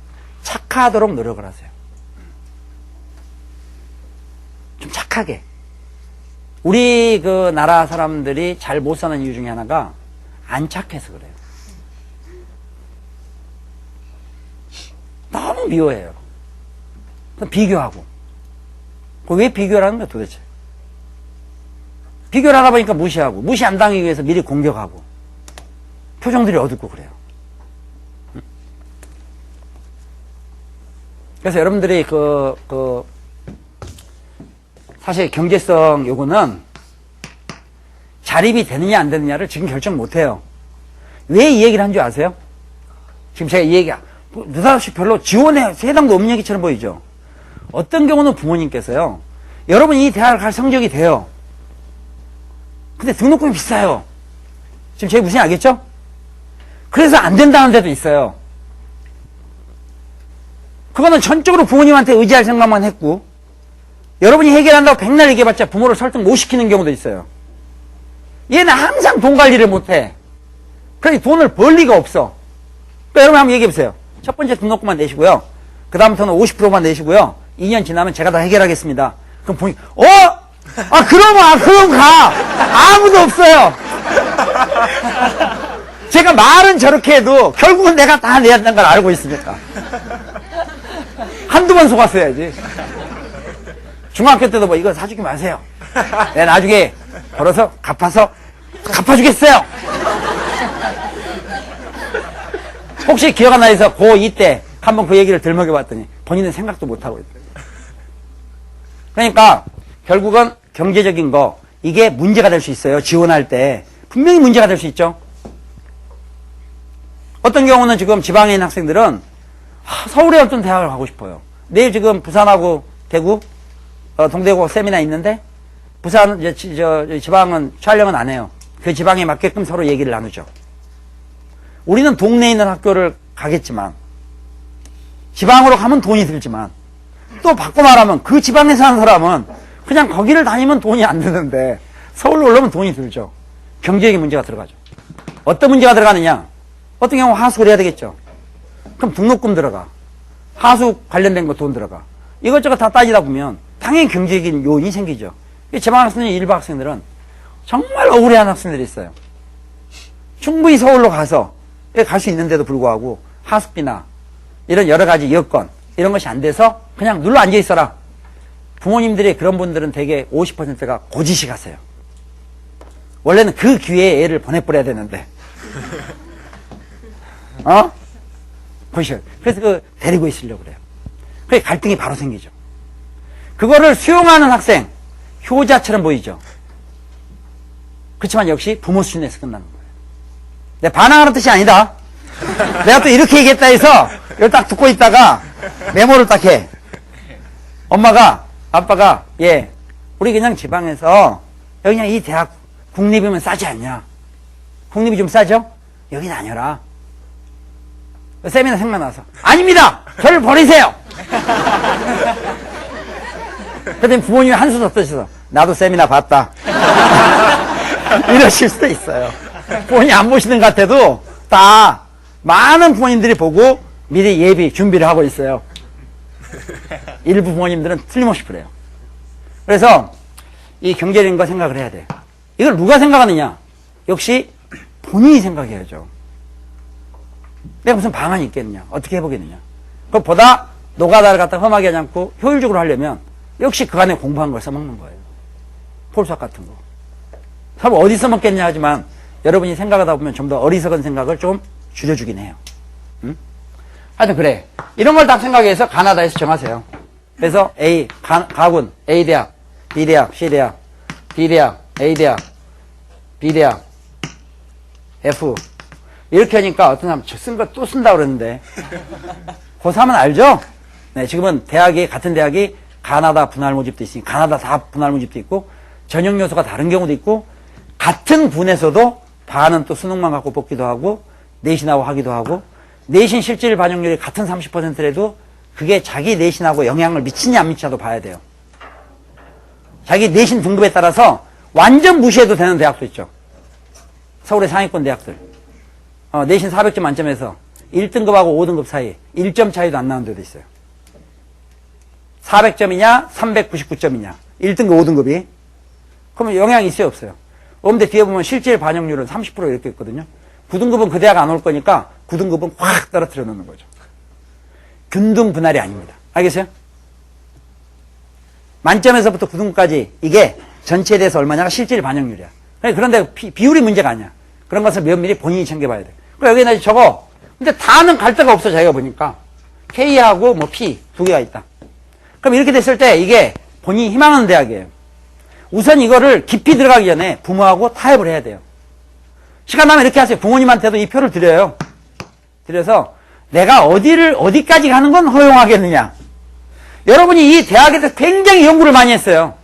착하도록 노력을 하세요. 좀 착하게. 우리 그 나라 사람들이 잘 못 사는 이유 중에 하나가 안 착해서 그래요. 너무 미워해요. 비교하고. 왜 비교를 하는 거야 도대체? 비교를 하다 보니까 무시하고, 무시 안 당하기 위해서 미리 공격하고, 표정들이 어둡고 그래요. 그래서 여러분들이 사실 경제성 요구는 자립이 되느냐 안 되느냐를 지금 결정 못 해요. 왜 이 얘기를 한 줄 아세요? 지금 제가 이 얘기가 느닷없이 별로 지원에 해당도 없는 얘기처럼 보이죠? 어떤 경우는 부모님께서요, 여러분이 이 대학을 갈 성적이 돼요. 근데 등록금이 비싸요. 지금 제 무슨 알겠죠? 그래서 안 된다는 데도 있어요. 그거는 전적으로 부모님한테 의지할 생각만 했고, 여러분이 해결한다고 백날 얘기해봤자 부모를 설득 못 시키는 경우도 있어요. 얘는 항상 돈 관리를 못해. 그러니 돈을 벌 리가 없어. 그러니까 여러분 한번 얘기해보세요. 첫 번째 등록금만 내시고요. 그 다음부터는 50%만 내시고요. 2년 지나면 제가 다 해결하겠습니다. 그럼 부모님, 그럼 가! 아무도 없어요! 제가 말은 저렇게 해도 결국은 내가 다 내야 된다는 걸 알고 있으니까. 한두 번 속았어야지. 중학교 때도 뭐 이거 사주지 마세요. 내가 나중에 벌어서 갚아주겠어요. 혹시 기억 안 나서 고2 때 한번 그 얘기를 들먹여봤더니 본인은 생각도 못하고 있어요. 그러니까 결국은 경제적인 거, 이게 문제가 될 수 있어요. 지원할 때 분명히 문제가 될 수 있죠. 어떤 경우는 지금 지방에 있는 학생들은 서울에 어떤 대학을 가고 싶어요. 내일 지금 부산하고 대구, 동대구 세미나 있는데, 부산, 지방은 촬영은 안 해요. 그 지방에 맞게끔 서로 얘기를 나누죠. 우리는 동네에 있는 학교를 가겠지만, 지방으로 가면 돈이 들지만, 또 바꿔 말하면 그 지방에 사는 사람은 그냥 거기를 다니면 돈이 안 드는데 서울로 올라오면 돈이 들죠. 경제적인 문제가 들어가죠. 어떤 문제가 들어가느냐? 어떤 경우 하수를 해야 되겠죠. 그럼 등록금 들어가. 하수 관련된 거 돈 들어가. 이것저것 다 따지다 보면 당연히 경제적인 요인이 생기죠. 지방학생들 일부 학생들은 정말 억울해하는 학생들이 있어요. 충분히 서울로 가서 갈 수 있는데도 불구하고 하숙비나 이런 여러 가지 여건 이런 것이 안 돼서 그냥 눌러 앉아 있어라. 부모님들이 그런 분들은 대개 50%가 고지식 하세요. 원래는 그 기회에 애를 보내버려야 되는데 보시죠. 그래서 데리고 있으려고 그래요. 그게 갈등이 바로 생기죠. 그거를 수용하는 학생 효자처럼 보이죠. 그렇지만 역시 부모 수준에서 끝나는 거예요. 내 반항하는 뜻이 아니다. 내가 또 이렇게 얘기했다 해서 이걸 딱 듣고 있다가 메모를 딱 해. 엄마가 아빠가 우리 그냥 지방에서 여기 그냥 이 대학 국립이면 싸지 않냐. 국립이 좀 싸죠? 여기 다녀라. 세미나 생각나서 아닙니다. 저를 버리세요. 그랬더니 부모님이 한숨 덮으셔서 나도 세미나 봤다. 이러실 수도 있어요. 부모님 안 보시는 것 같아도 다 많은 부모님들이 보고 미리 예비 준비를 하고 있어요. 일부 부모님들은 틀림없이 그래요. 그래서 이 경제적인 거 생각을 해야 돼요. 이걸 누가 생각하느냐? 역시 본인이 생각해야죠. 내가 무슨 방안이 있겠느냐? 어떻게 해보겠느냐? 그것보다 노가다를 갖다 험하게 하지 않고 효율적으로 하려면 역시 그 안에 공부한 걸 써먹는 거예요. 폴수학 같은 거. 사실 어디 써먹겠냐 하지만 여러분이 생각하다 보면 좀 더 어리석은 생각을 좀 줄여주긴 해요. 응? 하여튼 그래. 이런 걸 딱 생각해서 가나다에서 정하세요. 그래서 A, 가군, A대학, B대학, C대학, D대학, A대학, B대학, F. 이렇게 하니까 어떤 사람 쓴 거 또 쓴다고 그러는데 고3은 알죠? 네, 지금은 같은 대학이 가나다 분할 모집도 있으니 가나다 다 분할 모집도 있고 전형 요소가 다른 경우도 있고 같은 분에서도 반은 또 수능만 갖고 뽑기도 하고 내신하고 하기도 하고 내신 실질 반영률이 같은 30%라도 그게 자기 내신하고 영향을 미치냐 안 미치냐도 봐야 돼요. 자기 내신 등급에 따라서 완전 무시해도 되는 대학도 있죠. 서울의 상위권 대학들. 내신 400점 만점에서 1등급하고 5등급 사이 1점 차이도 안 나는 데도 있어요. 400점이냐 399점이냐 1등급 5등급이 그러면 영향이 있어요 없어요? 근데 뒤에 보면 실질 반영률은 30% 이렇게 있거든요. 9등급은 그 대학 안 올 거니까 9등급은 확 떨어뜨려 놓는 거죠. 균등 분할이 아닙니다. 알겠어요? 만점에서부터 9등급까지 이게 전체에 대해서 얼마냐가 실질 반영률이야. 그런데 비율이 문제가 아니야. 그런 것을 면밀히 본인이 챙겨봐야 돼. 그럼 여기다 적어. 근데 다는 갈 데가 없어 자기가 보니까. K하고 뭐 P 두 개가 있다. 그럼 이렇게 됐을 때 이게 본인이 희망하는 대학이에요. 우선 이거를 깊이 들어가기 전에 부모하고 타협을 해야 돼요. 시간 나면 이렇게 하세요. 부모님한테도 이 표를 드려요. 드려서 내가 어디까지 가는 건 허용하겠느냐. 여러분이 이 대학에 대해서 굉장히 연구를 많이 했어요.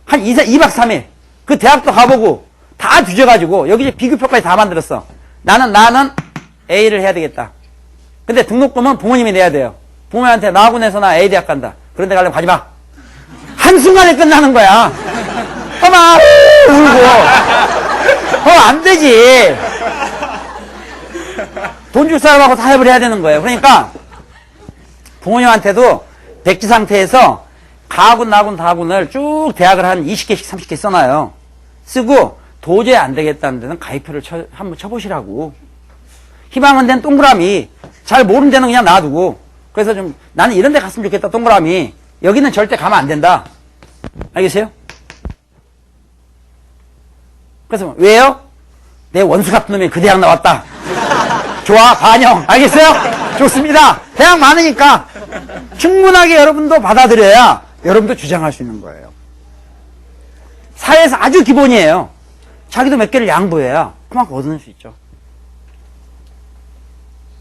한 2박 3일. 그 대학도 가보고 다 뒤져가지고 여기 이제 비교표까지 다 만들었어. 나는 A를 해야 되겠다. 근데 등록금은 부모님이 내야 돼요. 부모님한테 나하고 내서 나 A 대학 간다. 그런 데 가려면 가지 마. 한순간에 끝나는 거야. 막 울고. 안 되지. 돈 줄 사람하고 타협을 해야 되는 거예요. 그러니까 부모님한테도 백지 상태에서 가군, 나군, 다군을 쭉 대학을 한 20개씩 30개 써놔요. 쓰고 도저히 안 되겠다는 데는 가입표를 한번 쳐보시라고. 희망은 된 동그라미. 잘 모르는 데는 그냥 놔두고. 그래서 좀 나는 이런 데 갔으면 좋겠다 동그라미. 여기는 절대 가면 안 된다. 알겠어요? 그래서 왜요? 내 원수 같은 놈이 그 대학 나왔다. 좋아, 반영. 알겠어요? 좋습니다. 대학 많으니까 충분하게 여러분도 받아들여야 여러분도 주장할 수 있는 거예요. 사회에서 아주 기본이에요. 자기도 몇 개를 양보해야 그만큼 얻을 수 있죠.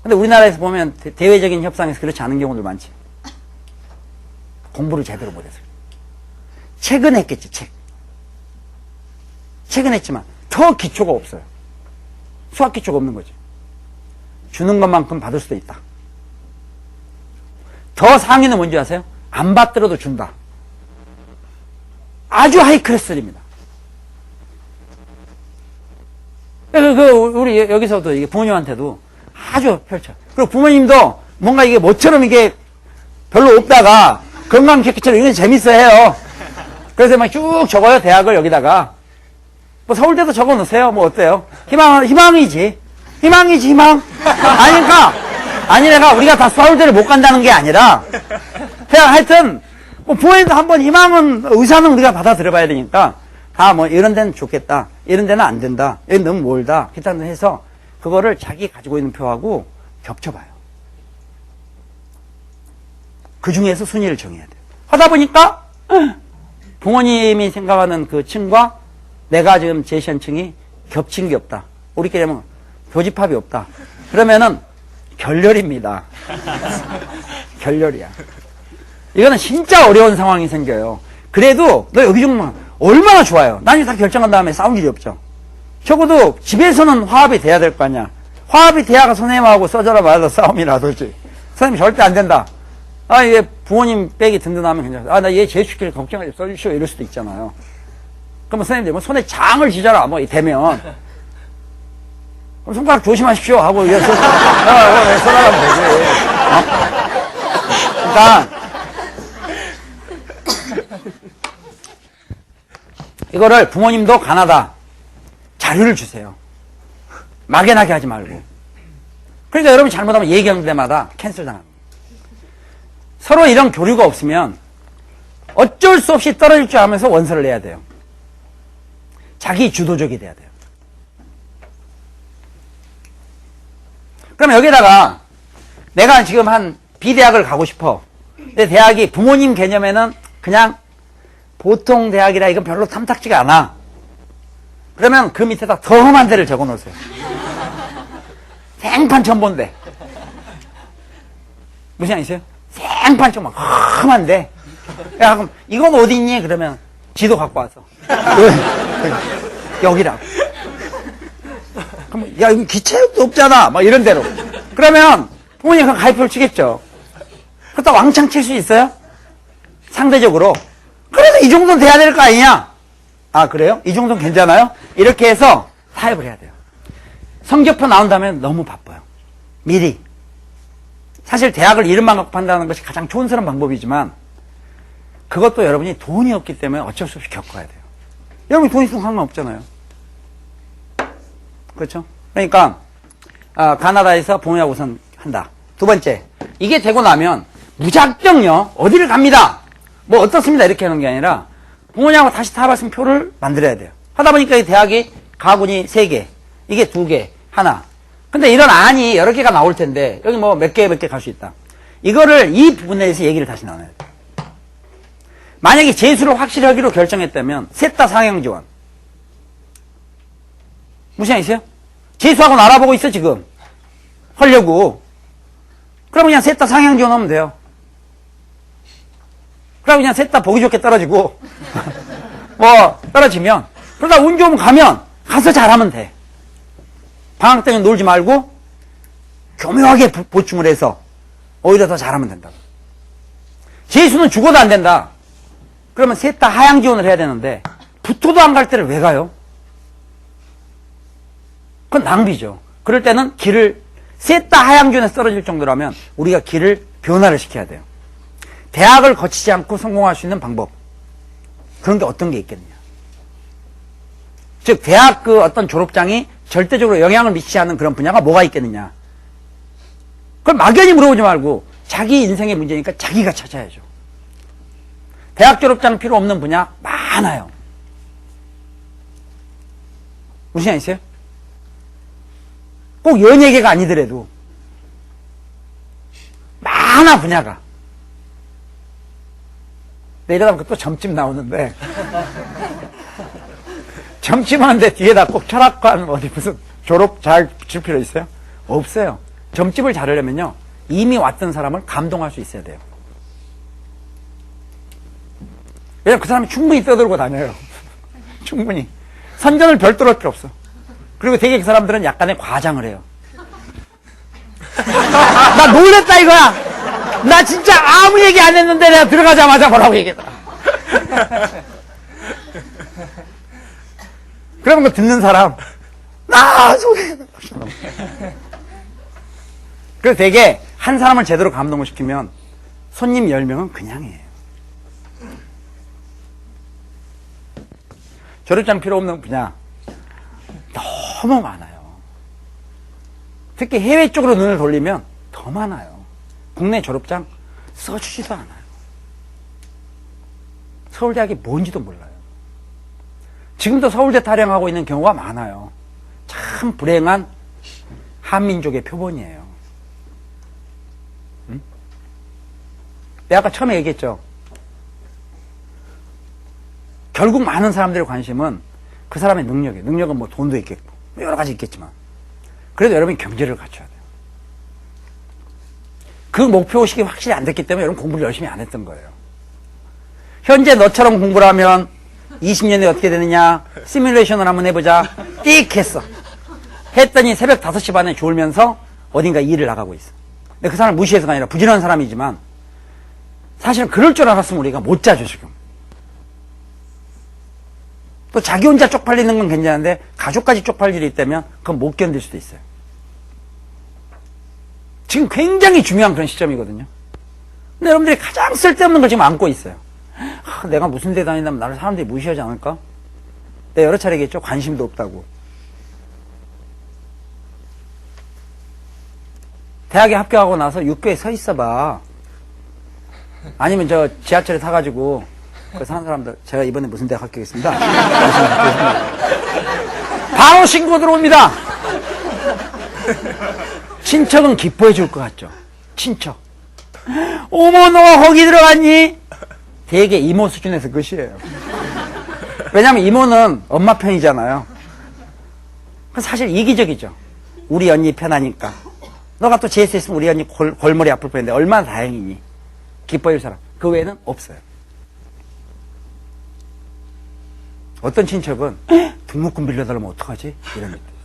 근데 우리나라에서 보면 대외적인 협상에서 그렇지 않은 경우들 많지. 공부를 제대로 못해서. 책은 했겠지, 책. 책은 했지만 더 기초가 없어요. 수학 기초가 없는 거지. 주는 것만큼 받을 수도 있다. 더 상위는 뭔지 아세요? 안 받더라도 준다. 아주 하이 클래스입니다. 우리 여기서도 이게 부모님한테도 아주 펼쳐. 그리고 부모님도 뭔가 이게 뭐처럼 이게 별로 없다가 건강 캐키처럼 이게 재밌어 해요. 그래서 막 쭉 적어요, 대학을 여기다가. 뭐 서울대도 적어 놓으세요. 뭐 어때요? 희망이지. 희망. 아니, 내가 우리가 다 서울대를 못 간다는 게 아니라, 그냥 하여튼, 뭐 부모님도 한번 희망은, 의사는 우리가 받아들여 봐야 되니까, 다 뭐 이런 데는 좋겠다. 이런 데는 안 된다. 여기 너무 멀다. 기타 등 해서, 그거를 자기 가지고 있는 표하고 겹쳐봐요. 그 중에서 순위를 정해야 돼요. 하다 보니까, 부모님이 생각하는 그 층과 내가 지금 제시한 층이 겹친 게 없다. 우리끼리 하면 교집합이 없다. 그러면은 결렬입니다. 결렬이야. 이거는 진짜 어려운 상황이 생겨요. 그래도 너 여기 좀 얼마나 좋아요. 나중에 다 결정한 다음에 싸울 일이 없죠. 적어도 집에서는 화합이 돼야 될 거 아니야. 화합이 돼야가 선생님하고 써줘라 말아서 싸움이라든지. 선생님 절대 안 된다. 아, 얘 부모님 백이 든든하면 괜찮아. 아, 나 얘 재수시킬 걱정하지 써주시오. 이럴 수도 있잖아요. 그러면 선생님들 뭐 손에 장을 쥐잖아. 뭐 되면. 그럼 손가락 조심하십시오. 하고 손 손가락 되지. 그러니까 이거를 부모님도 가나다. 자료를 주세요. 막연하게 하지 말고. 그러니까 여러분이 잘못하면 얘기하는 데마다 캔슬 당합니다. 서로 이런 교류가 없으면 어쩔 수 없이 떨어질 줄 알면서 원서를 내야 돼요. 자기 주도적이 돼야 돼요. 그러면 여기다가 내가 지금 한 B대학을 가고 싶어. 근데 대학이 부모님 개념에는 그냥 보통 대학이라 이건 별로 탐탁지가 않아. 그러면 그 밑에다 더 험한 데를 적어 놓으세요. 생판 처음 본데. 무슨 양 있어요? 생판 좀 막 험한데. 야, 그럼 이건 어디 있니? 그러면 지도 갖고 와서. 여기라고. 그럼 야, 여기 기차역도 없잖아. 막 이런 데로. 그러면 부모님 그냥 가입표를 치겠죠. 그렇다 왕창 칠 수 있어요? 상대적으로. 그래도 이 정도는 돼야 될 거 아니냐? 아, 그래요? 이 정도는 괜찮아요? 이렇게 해서 타협을 해야 돼요. 성적표 나온 다음에 너무 바빠요. 미리. 사실 대학을 이름만 갖고 판다는 것이 가장 촌스러운 방법이지만 그것도 여러분이 돈이 없기 때문에 어쩔 수 없이 겪어야 돼요. 여러분이 돈 있으면 상관없잖아요. 그렇죠? 그러니까 가나다에서 부모님하고 우선 한다. 두 번째, 이게 되고 나면 무작정요 어디를 갑니다. 뭐 어떻습니다 이렇게 하는 게 아니라 부모님하고 다시 타협했으면 표를 만들어야 돼요. 하다 보니까 이 대학이 가군이 3개, 이게 2개, 하나. 근데 이런 안이 여러 개가 나올 텐데 여기 뭐 몇 개 갈 수 있다. 이거를 이 부분에 대해서 얘기를 다시 나눠야 돼요. 만약에 재수를 확실히 하기로 결정했다면 셋 다 상향 지원. 무슨 양 있어요? 재수학원 알아보고 있어 지금. 하려고. 그럼 그냥 셋 다 상향 지원하면 돼요. 그럼 그냥 셋 다 보기 좋게 떨어지고 뭐 떨어지면 그러다 운 좋으면 가서 잘하면 돼. 방학 때는 놀지 말고 교묘하게 보충을 해서 오히려 더 잘하면 된다고. 재수는 죽어도 안 된다. 그러면 셋 다 하향 지원을 해야 되는데 붙어도 안 갈 때를 왜 가요? 그건 낭비죠. 그럴 때는 길을 셋 다 하향 지원에서 떨어질 정도라면 우리가 길을 변화를 시켜야 돼요. 대학을 거치지 않고 성공할 수 있는 방법. 그런 게 어떤 게 있겠느냐. 즉 대학 그 어떤 졸업장이 절대적으로 영향을 미치지 않는 그런 분야가 뭐가 있겠느냐. 그걸 막연히 물어보지 말고 자기 인생의 문제니까 자기가 찾아야죠. 대학 졸업장 필요 없는 분야 많아요. 무슨 양 있어요? 꼭 연예계가 아니더라도 많아 분야가. 이러다 보니까 또 점집 나오는데 점집하는데 뒤에다 꼭 철학관 어디 무슨 졸업 잘 붙일 필요 있어요? 없어요. 점집을 잘하려면요 이미 왔던 사람을 감동할 수 있어야 돼요. 왜냐면 그 사람이 충분히 떠들고 다녀요. 충분히. 선전을 별도로 할 필요 없어. 그리고 되게 그 사람들은 약간의 과장을 해요. 나 놀랬다 이거야. 나 진짜 아무 얘기 안 했는데 내가 들어가자마자 뭐라고 얘기했다. 그러면 그 듣는 사람, 나 소리. 그래서 되게 한 사람을 제대로 감동을 시키면 손님 10명은 그냥이에요. 졸업장 필요 없는 분야 너무 많아요. 특히 해외 쪽으로 눈을 돌리면 더 많아요. 국내 졸업장 써주지도 않아요. 서울대학이 뭔지도 몰라요. 지금도 서울대 타령하고 있는 경우가 많아요. 참 불행한 한민족의 표본이에요. 응? 내가 아까 처음에 얘기했죠. 결국 많은 사람들의 관심은 그 사람의 능력이에요. 능력은 뭐 돈도 있겠고 여러 가지 있겠지만 그래도 여러분이 경제를 갖춰야 돼요. 그 목표의식이 확실히 안 됐기 때문에 여러분 공부를 열심히 안 했던 거예요. 현재 너처럼 공부를 하면 20년에 어떻게 되느냐 시뮬레이션을 한번 해보자. 띡 했어. 했더니 새벽 5시 반에 졸면서 어딘가 일을 나가고 있어. 근데 그 사람을 무시해서가 아니라 부지런한 사람이지만 사실은 그럴 줄 알았으면 우리가 못 자죠 지금. 또 자기 혼자 쪽팔리는 건 괜찮은데 가족까지 쪽팔릴 일이 있다면 그건 못 견딜 수도 있어요. 지금 굉장히 중요한 그런 시점이거든요. 근데 여러분들이 가장 쓸데없는 걸 지금 안고 있어요. 내가 무슨 데 다닌다면 나를 사람들이 무시하지 않을까? 내가 여러 차례 얘기했죠. 관심도 없다고. 대학에 합격하고 나서 육교에 서 있어봐. 아니면 저 지하철에 타가지고 그 사는 사람들 제가 이번에 무슨 대학 합격했습니다. 바로 신고 들어옵니다. 친척은 기뻐해 줄 것 같죠. 친척. 어머 너 거기 들어갔니? 되게 이모 수준에서 끝이에요. 왜냐하면 이모는 엄마 편이잖아요. 사실 이기적이죠. 우리 언니 편하니까. 너가 또 JS 있으면 우리 언니 골머리 아플 뻔했는데 얼마나 다행이니. 기뻐해 줄 사람. 그 외에는 없어요. 어떤 친척은 등록금 빌려달라면 어떡하지? 이런 것도 있어요.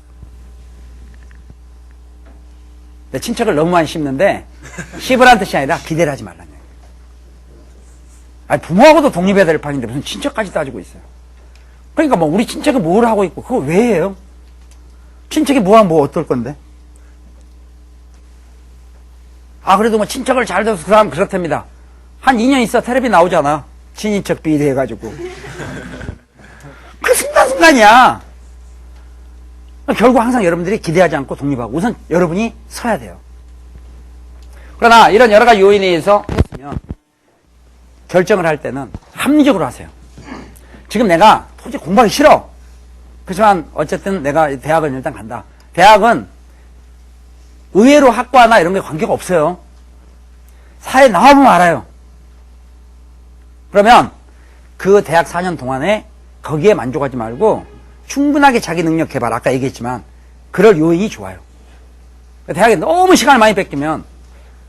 내 친척을 너무 많이 씹는데 씹으라는 뜻이 아니라 기대를 하지 말라는 얘기예요. 아니 부모하고도 독립해야 될 판인데 무슨 친척까지 따지고 있어요. 그러니까 뭐 우리 친척이 뭘 하고 있고 그거 왜 해요? 친척이 뭐하면 뭐 어떨 건데? 아 그래도 뭐 친척을 잘 둬서 그 사람 그렇답니다. 한 2년 있어 텔레비 나오잖아. 친인척 비리해가지고. 그 순간순간이야. 결국 항상 여러분들이 기대하지 않고 독립하고 우선 여러분이 서야 돼요. 그러나 이런 여러 가지 요인에 의해서 했으면 결정을 할 때는 합리적으로 하세요. 지금 내가 도저히 공부하기 싫어. 그렇지만 어쨌든 내가 대학을 일단 간다. 대학은 의외로 학과나 이런 게 관계가 없어요. 사회에 나와보면 알아요. 그러면 그 대학 4년 동안에 거기에 만족하지 말고 충분하게 자기 능력 개발, 아까 얘기했지만 그럴 요인이 좋아요. 대학에 너무 시간을 많이 뺏기면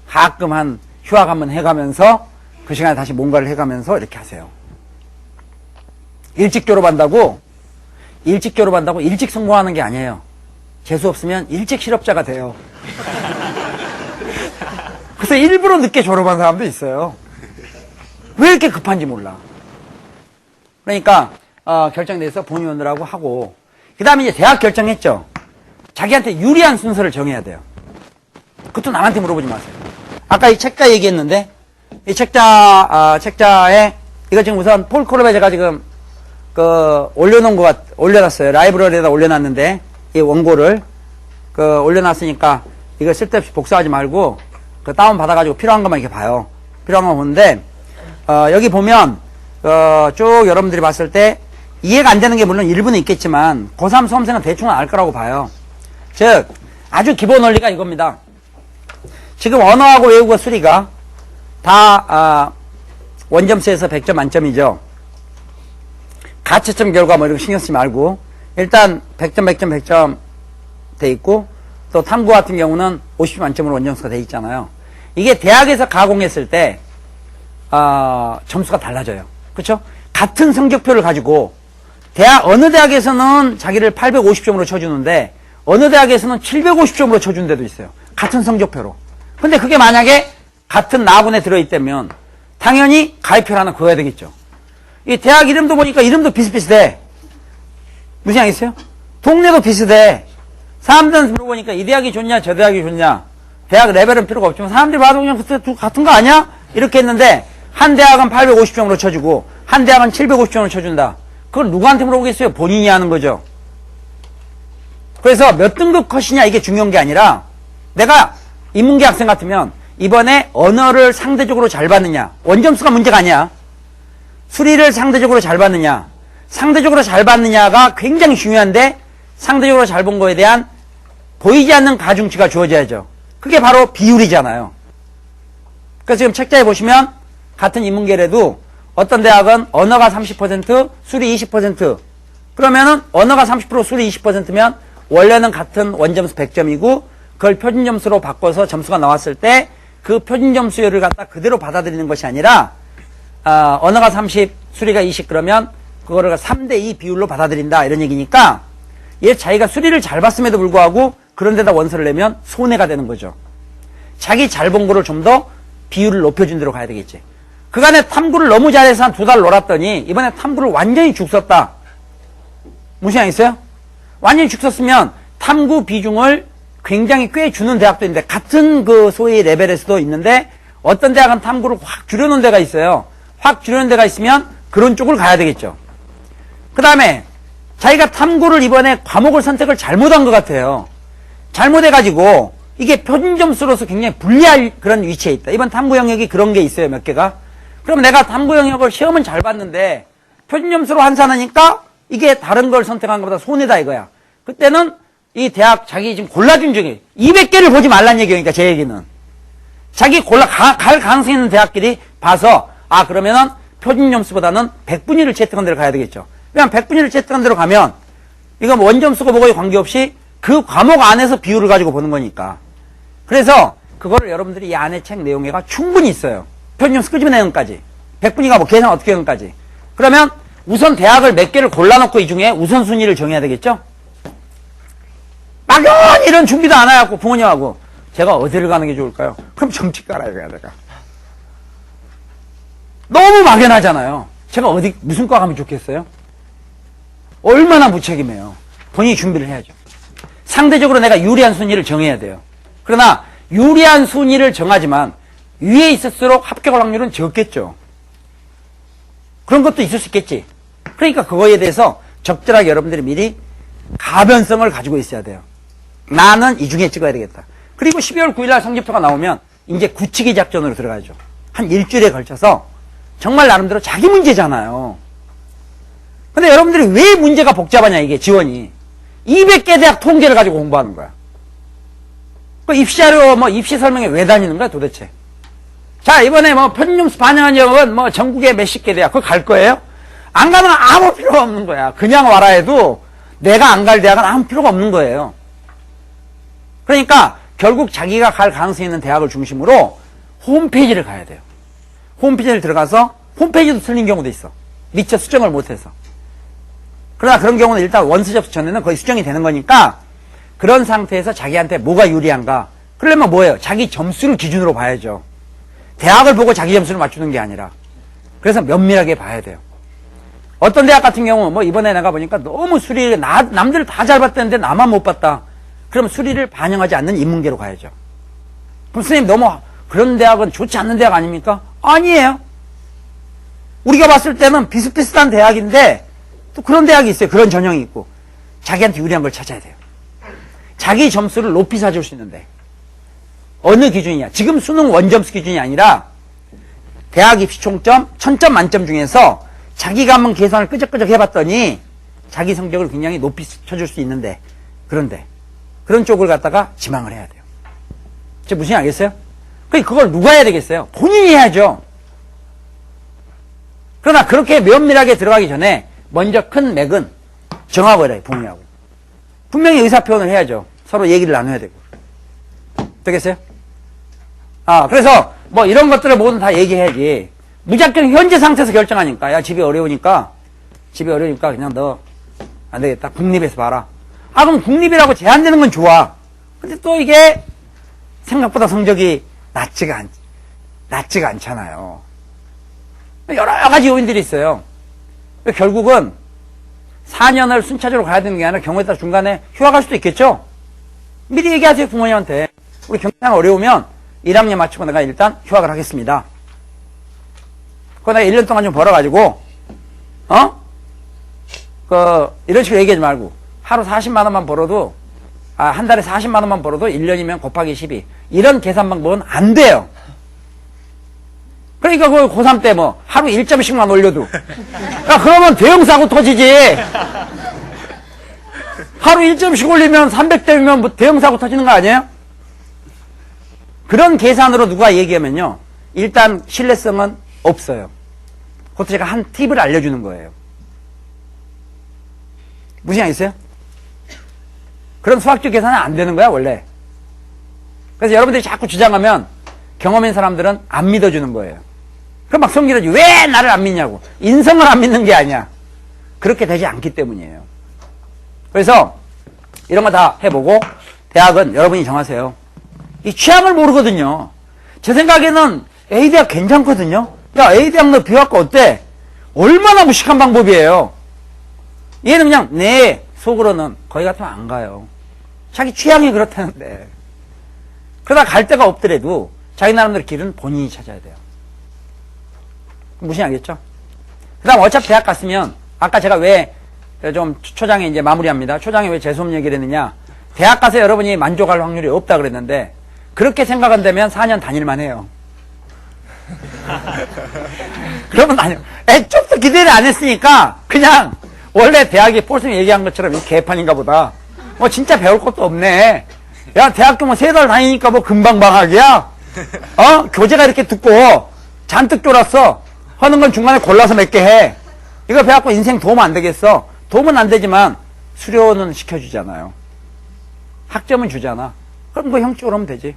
가끔 한 휴학 한번 해가면서 그 시간에 다시 뭔가를 해가면서 이렇게 하세요. 일찍 졸업한다고 일찍 성공하는 게 아니에요. 재수 없으면 일찍 실업자가 돼요. 그래서 일부러 늦게 졸업한 사람도 있어요. 왜 이렇게 급한지 몰라. 그러니까 결정돼서 본의원들하고 하고 그 다음에 이제 대학 결정했죠. 자기한테 유리한 순서를 정해야 돼요. 그것도 남한테 물어보지 마세요. 아까 이 책자 얘기했는데 이 책자에 이거 지금 우선 폴 코르베 제가 지금 올려놨어요. 라이브러리에다 올려놨는데 이 원고를 올려놨으니까 이거 쓸데없이 복사하지 말고 다운 받아가지고 필요한 것만 이렇게 봐요. 필요한 거 보는데 여기 보면 쭉 여러분들이 봤을 때 이해가 안 되는 게 물론 일부는 있겠지만 고3 수험생은 대충 알 거라고 봐요. 즉 아주 기본 원리가 이겁니다. 지금 언어하고 외국어 수리가 다 원점수에서 100점 만점이죠. 가채점 결과 뭐 이런 거 신경 쓰지 말고 일단 100점 100점 100점 돼 있고 또 탐구 같은 경우는 50점 만점으로 원점수가 돼 있잖아요. 이게 대학에서 가공했을 때 점수가 달라져요. 그렇죠? 같은 성적표를 가지고 어느 대학에서는 자기를 850점으로 쳐주는데 어느 대학에서는 750점으로 쳐준 데도 있어요. 같은 성적표로. 근데 그게 만약에 같은 나군에 들어있다면 당연히 가입표를 하나 그어야 되겠죠. 이 대학 이름도 보니까 이름도 비슷비슷해. 무슨 양 있어요? 동네도 비슷해. 사람들한테 물어보니까 이 대학이 좋냐, 저 대학이 좋냐. 대학 레벨은 필요가 없지만 사람들이 봐도 그냥 그때 같은 거 아니야? 이렇게 했는데 한 대학은 850점으로 쳐주고 한 대학은 750점으로 쳐준다. 그걸 누구한테 물어보겠어요? 본인이 하는 거죠. 그래서 몇 등급 컷이냐 이게 중요한 게 아니라 내가 인문계 학생 같으면 이번에 언어를 상대적으로 잘 받느냐. 원점수가 문제가 아니야. 수리를 상대적으로 잘 받느냐. 상대적으로 잘 받느냐가 굉장히 중요한데 상대적으로 잘 본 거에 대한 보이지 않는 가중치가 주어져야죠. 그게 바로 비율이잖아요. 그래서 지금 책자에 보시면 같은 인문계래도 어떤 대학은 언어가 30%, 수리 20%. 그러면은 언어가 30%, 수리 20%면 원래는 같은 원점수 100점이고 그걸 표준점수로 바꿔서 점수가 나왔을 때 그 표준점수를 갖다 그대로 받아들이는 것이 아니라 언어가 30, 수리가 20 그러면 그거를 3대2 비율로 받아들인다 이런 얘기니까 얘 자기가 수리를 잘 봤음에도 불구하고 그런 데다 원서를 내면 손해가 되는 거죠. 자기 잘 본 거를 좀 더 비율을 높여준 대로 가야 되겠지. 그간에 탐구를 너무 잘해서 한 2달 놀았더니 이번에 탐구를 완전히 죽 썼다. 무슨 양 있어요? 완전히 죽 썼으면 탐구 비중을 굉장히 꽤 주는 대학도 있는데 같은 그 소위 레벨에서도 있는데 어떤 대학은 탐구를 확 줄여놓은 데가 있어요. 확 줄여놓은 데가 있으면 그런 쪽을 가야 되겠죠. 그 다음에 자기가 탐구를 이번에 과목을 선택을 잘못한 것 같아요. 잘못해가지고 이게 표준 점수로서 굉장히 불리할 그런 위치에 있다. 이번 탐구 영역이 그런 게 있어요. 몇 개가. 그럼 내가 탐구 영역을 시험은 잘 봤는데 표준 점수로 환산하니까 이게 다른 걸 선택한 것보다 손해다 이거야. 그때는 이 대학 자기 지금 골라준 중에 200개를 보지 말란 얘기니까 제 얘기는. 자기 갈 가능성 있는 대학끼리 봐서 그러면은 표준 점수보다는 100분위를 채택한 데로 가야 되겠죠. 왜냐면 100분위를 채택한 데로 가면 이거 뭐 원점수가 뭐고에 관계없이 그 과목 안에서 비율을 가지고 보는 거니까. 그래서 그거를 여러분들이 이 안에 책 내용에가 충분히 있어요. 표준 점수 끄집어내는까지. 100분위가 뭐 계산 어떻게 하는까지. 그러면 우선 대학을 몇 개를 골라놓고 이 중에 우선순위를 정해야 되겠죠? 막연히 이런 준비도 안 해갖고 부모님하고 제가 어디를 가는 게 좋을까요? 그럼 정치과라 이거야 내가. 너무 막연하잖아요. 제가 어디 무슨 과 가면 좋겠어요? 얼마나 무책임해요. 본인이 준비를 해야죠. 상대적으로 내가 유리한 순위를 정해야 돼요. 그러나 유리한 순위를 정하지만 위에 있을수록 합격 확률은 적겠죠. 그런 것도 있을 수 있겠지. 그러니까 그거에 대해서 적절하게 여러분들이 미리 가변성을 가지고 있어야 돼요. 나는 이 중에 찍어야 되겠다. 그리고 12월 9일 날 성적표가 나오면 이제 굳히기 작전으로 들어가죠. 한 일주일에 걸쳐서 정말 나름대로 자기 문제잖아요. 근데 여러분들이 왜 문제가 복잡하냐 이게 지원이. 200개 대학 통계를 가지고 공부하는 거야. 그 입시자료 입시 설명회 왜 다니는 거야 도대체. 자 이번에 표준점수 반영한 영역은 전국에 몇십 개 대학 그거 갈 거예요? 안 가면 아무 필요가 없는 거야. 그냥 와라 해도 내가 안 갈 대학은 아무 필요가 없는 거예요. 그러니까 결국 자기가 갈 가능성이 있는 대학을 중심으로 홈페이지를 가야 돼요. 홈페이지를 들어가서 홈페이지도 틀린 경우도 있어. 미처 수정을 못해서. 그러나 그런 경우는 일단 원서 접수 전에는 거의 수정이 되는 거니까 그런 상태에서 자기한테 뭐가 유리한가. 그러려면 뭐예요? 자기 점수를 기준으로 봐야죠. 대학을 보고 자기 점수를 맞추는 게 아니라. 그래서 면밀하게 봐야 돼요. 어떤 대학 같은 경우 이번에 내가 보니까 너무 수리를 남들 다 잘 봤다는데 나만 못 봤다. 그럼 수리를 반영하지 않는 인문계로 가야죠. 그럼 선생님 너무 그런 대학은 좋지 않는 대학 아닙니까? 아니에요. 우리가 봤을 때는 비슷비슷한 대학인데 또 그런 대학이 있어요. 그런 전형이 있고 자기한테 유리한 걸 찾아야 돼요. 자기 점수를 높이 사줄 수 있는데 어느 기준이냐. 지금 수능 원점수 기준이 아니라 대학 입시 총점 1000점 만점 중에서 자기가 한번 계산을 끄적끄적 해봤더니 자기 성적을 굉장히 높이 쳐줄 수 있는데 그런데 그런 쪽을 갖다가 지망을 해야 돼요. 제 무슨 알겠어요? 그걸 누가 해야 되겠어요? 본인이 해야죠. 그러나 그렇게 면밀하게 들어가기 전에 먼저 큰 맥은 정해버려요. 부모님하고. 분명히 의사표현을 해야죠. 서로 얘기를 나눠야 되고. 되겠어요? 그래서 이런 것들을 모두 다 얘기해야지. 무작정 현재 상태에서 결정하니까 야 집이 어려우니까 그냥 너 안 되겠다. 국립에서 봐라. 그럼 국립이라고 제한되는 건 좋아. 근데 또 이게 생각보다 성적이 낮지가 않잖아요. 여러 가지 요인들이 있어요. 결국은 4년을 순차적으로 가야 되는 게 아니라 경우에 따라 중간에 휴가 갈 수도 있겠죠? 미리 얘기하세요, 부모님한테. 우리 경상 어려우면 1학년 마치고 내가 일단 휴학을 하겠습니다. 그거 내가 1년 동안 좀 벌어가지고, 이런 식으로 얘기하지 말고, 하루 40만 원만 벌어도, 한 달에 40만 원만 벌어도 1년이면 곱하기 12. 이런 계산 방법은 안 돼요. 그러니까 그 고3 때 뭐, 하루 1점씩만 올려도. 야, 그러면 대형사고 터지지. 하루 1점씩 올리면 300대면 뭐 대형사고 터지는 거 아니에요? 그런 계산으로 누가 얘기하면요. 일단 신뢰성은 없어요. 그것도 제가 한 팁을 알려주는 거예요. 무슨 양 있어요? 그런 수학적 계산은 안 되는 거야, 원래. 그래서 여러분들이 자꾸 주장하면 경험인 사람들은 안 믿어주는 거예요. 그럼 막 성질하지. 왜 나를 안 믿냐고. 인성을 안 믿는 게 아니야. 그렇게 되지 않기 때문이에요. 그래서 이런 거 다 해보고 대학은 여러분이 정하세요. 이 취향을 모르거든요. 제 생각에는 A대학 괜찮거든요. 야, A대학 너 비교할거 어때? 얼마나 무식한 방법이에요. 얘는 그냥 내 속으로는 거기 같으면 안 가요. 자기 취향이 그렇다는데. 그러다 갈 데가 없더라도 자기 나름대로 길은 본인이 찾아야 돼요. 무슨 알겠죠? 그 다음 어차피 대학 갔으면 아까 제가 왜 좀 초장에 이제 마무리합니다. 초장에 왜 재수업 얘기를 했느냐. 대학 가서 여러분이 만족할 확률이 없다 그랬는데 그렇게 생각한다면 4년 다닐만 해요. 그러면 아니요. 애초부터 기대를 안 했으니까 그냥 원래 대학이 폴슨이 얘기한 것처럼 이 개판인가 보다. 뭐 진짜 배울 것도 없네. 야, 대학교 뭐 3달 다니니까 뭐 금방 방학이야? 교재가 이렇게 두꺼워. 잔뜩 쫄았어. 하는 건 중간에 골라서 몇 개 해. 이거 배워갖고 인생 도움 안 되겠어. 도움은 안 되지만 수료는 시켜주잖아요. 학점은 주잖아. 그럼 뭐 형식으로 하면 되지.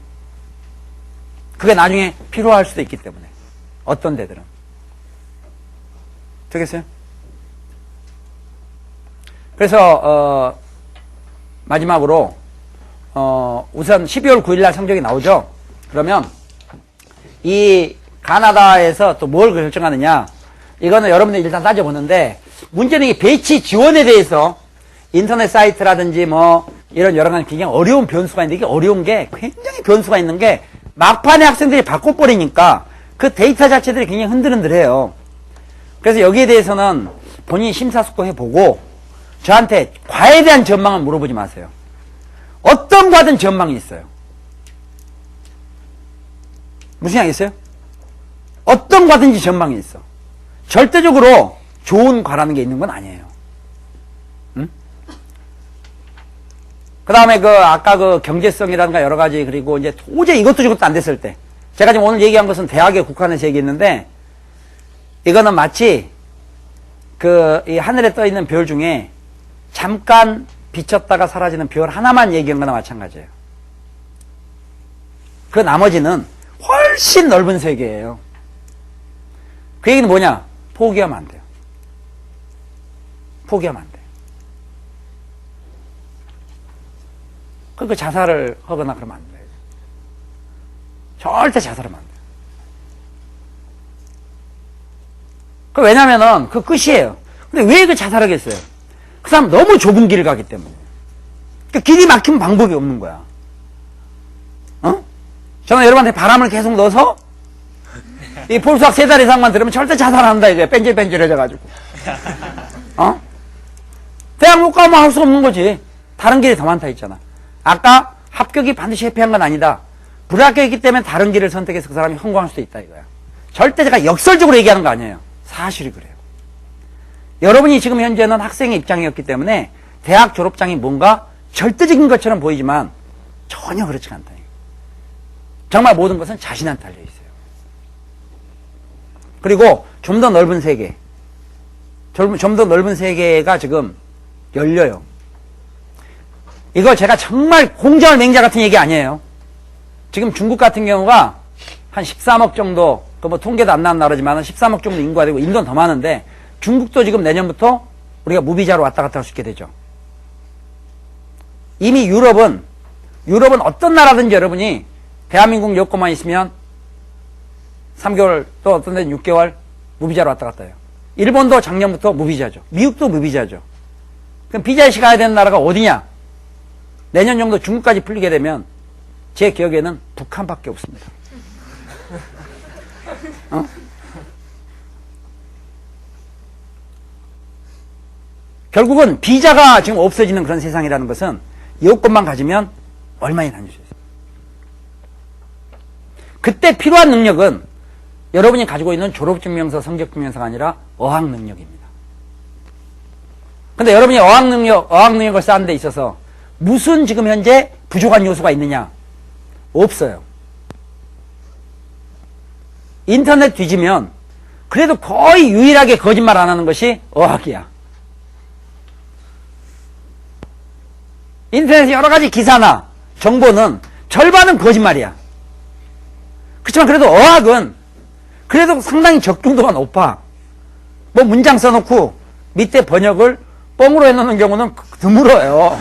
그게 나중에 필요할 수도 있기 때문에. 어떤 데들은. 되겠어요? 그래서 마지막으로 우선 12월 9일 날 성적이 나오죠. 그러면 이 가나다에서 또 뭘 결정하느냐. 이거는 여러분들이 일단 따져보는데 문제는 이 배치 지원에 대해서 인터넷 사이트라든지 뭐 이런 여러 가지 굉장히 어려운 변수가 있는데 이게 어려운 게 굉장히 변수가 있는 게 막판에 학생들이 바꿔버리니까 그 데이터 자체들이 굉장히 흔들흔들해요. 그래서 여기에 대해서는 본인이 심사숙고해보고 저한테 과에 대한 전망을 물어보지 마세요. 어떤 과든 전망이 있어요. 무슨 양 있어요? 어떤 과든지 전망이 있어. 절대적으로 좋은 과라는 게 있는 건 아니에요. 응? 그 다음에 아까 경제성이라든가 여러 가지, 그리고 이제 도저히 이것도 저것도 안 됐을 때. 제가 지금 오늘 얘기한 것은 대학에 국한해서 얘기했는데, 이거는 마치, 이 하늘에 떠 있는 별 중에 잠깐 비쳤다가 사라지는 별 하나만 얘기한 거나 마찬가지예요. 그 나머지는 훨씬 넓은 세계예요. 그 얘기는 뭐냐? 포기하면 안 돼요. 포기하면 안 돼요. 그러니까 자살을 하거나 그러면 안 돼요. 절대 자살하면 안 돼요. 왜냐면은 그 끝이에요. 근데 왜 그 자살하겠어요? 그 사람 너무 좁은 길을 가기 때문에. 그 길이 막히면 방법이 없는 거야. 저는 여러분한테 바람을 계속 넣어서 이 폴수학 3달 이상만 들으면 절대 자살한다 이거야. 뺀질뺀질해져가지고. 대학 못 가면 할 수 없는 거지. 다른 길이 더 많다 했잖아. 아까 합격이 반드시 회피한 건 아니다. 불합격이기 때문에 다른 길을 선택해서 그 사람이 성공할 수도 있다 이거야. 절대 제가 역설적으로 얘기하는 거 아니에요. 사실이 그래요. 여러분이 지금 현재는 학생의 입장이었기 때문에 대학 졸업장이 뭔가 절대적인 것처럼 보이지만 전혀 그렇지 않다. 정말 모든 것은 자신한테 달려있어요. 그리고 좀 더 넓은 세계, 좀 더 넓은 세계가 지금 열려요. 이거 제가 정말 공정할 맹자 같은 얘기 아니에요. 지금 중국 같은 경우가 한 13억 정도, 뭐 통계도 안 나온 나라지만 13억 정도 인구가 되고 인도는 더 많은데 중국도 지금 내년부터 우리가 무비자로 왔다 갔다 할 수 있게 되죠. 이미 유럽은 어떤 나라든지 여러분이 대한민국 여권만 있으면 3개월 또 어떤 데는 6개월 무비자로 왔다 갔다 해요. 일본도 작년부터 무비자죠. 미국도 무비자죠. 그럼 비자유시 가야 되는 나라가 어디냐? 내년 정도 중국까지 풀리게 되면 제 기억에는 북한밖에 없습니다. 어? 결국은 비자가 지금 없어지는 그런 세상이라는 것은 여권만 가지면 얼마나 다닐 수 있어요. 그때 필요한 능력은 여러분이 가지고 있는 졸업증명서, 성적증명서가 아니라 어학능력입니다. 근데 여러분이 어학능력을 쌓는 데 있어서 무슨 지금 현재 부족한 요소가 있느냐? 없어요. 인터넷 뒤지면 그래도 거의 유일하게 거짓말 안 하는 것이 어학이야. 인터넷에 여러 가지 기사나 정보는 절반은 거짓말이야. 그렇지만 그래도 어학은 그래도 상당히 적중도가 높아. 뭐 문장 써놓고 밑에 번역을 뻥으로 해놓는 경우는 드물어요.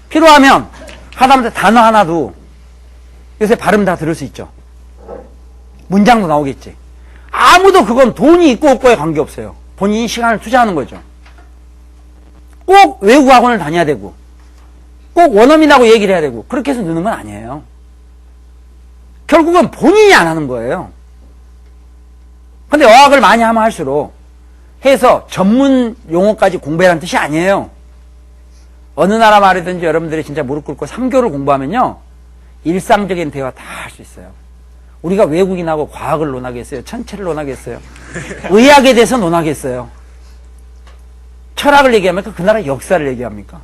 필요하면 하다못해 단어 하나도 요새 발음 다 들을 수 있죠. 문장도 나오겠지. 아무도 그건 돈이 있고 없고에 관계없어요. 본인이 시간을 투자하는 거죠. 꼭 외국 학원을 다녀야 되고 꼭 원어민하고 얘기를 해야 되고 그렇게 해서 느는 건 아니에요. 결국은 본인이 안 하는 거예요. 근데 어학을 많이 하면 할수록 해서 전문 용어까지 공부해라는 뜻이 아니에요. 어느 나라 말이든지 여러분들이 진짜 무릎 꿇고 3개월을 공부하면요 일상적인 대화 다 할 수 있어요. 우리가 외국인하고 과학을 논하겠어요? 천체를 논하겠어요? 의학에 대해서 논하겠어요? 철학을 얘기합니까? 그 나라 역사를 얘기합니까?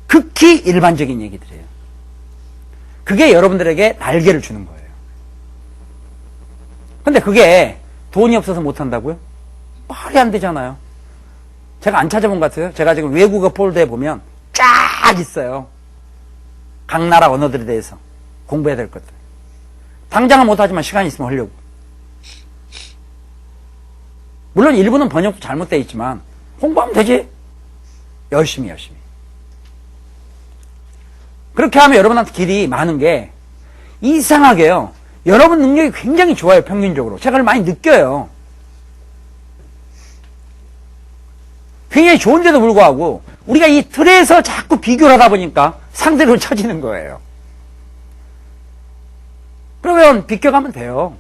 극히 일반적인 얘기들이에요. 그게 여러분들에게 날개를 주는 거예요. 근데 그게 돈이 없어서 못한다고요? 말이 안 되잖아요. 제가 안 찾아본 것 같아요. 제가 지금 외국어 폴더에 보면 쫙 있어요. 각 나라 언어들에 대해서 공부해야 될 것들. 당장은 못하지만 시간이 있으면 하려고. 물론 일부는 번역도 잘못되어 있지만 공부하면 되지. 열심히. 그렇게 하면 여러분한테 길이 많은 게 이상하게요. 여러분 능력이 굉장히 좋아요. 평균적으로. 제가 그걸 많이 느껴요. 굉장히 좋은데도 불구하고 우리가 이 틀에서 자꾸 비교를 하다 보니까 상대로 쳐지는 거예요. 그러면 비껴가면 돼요.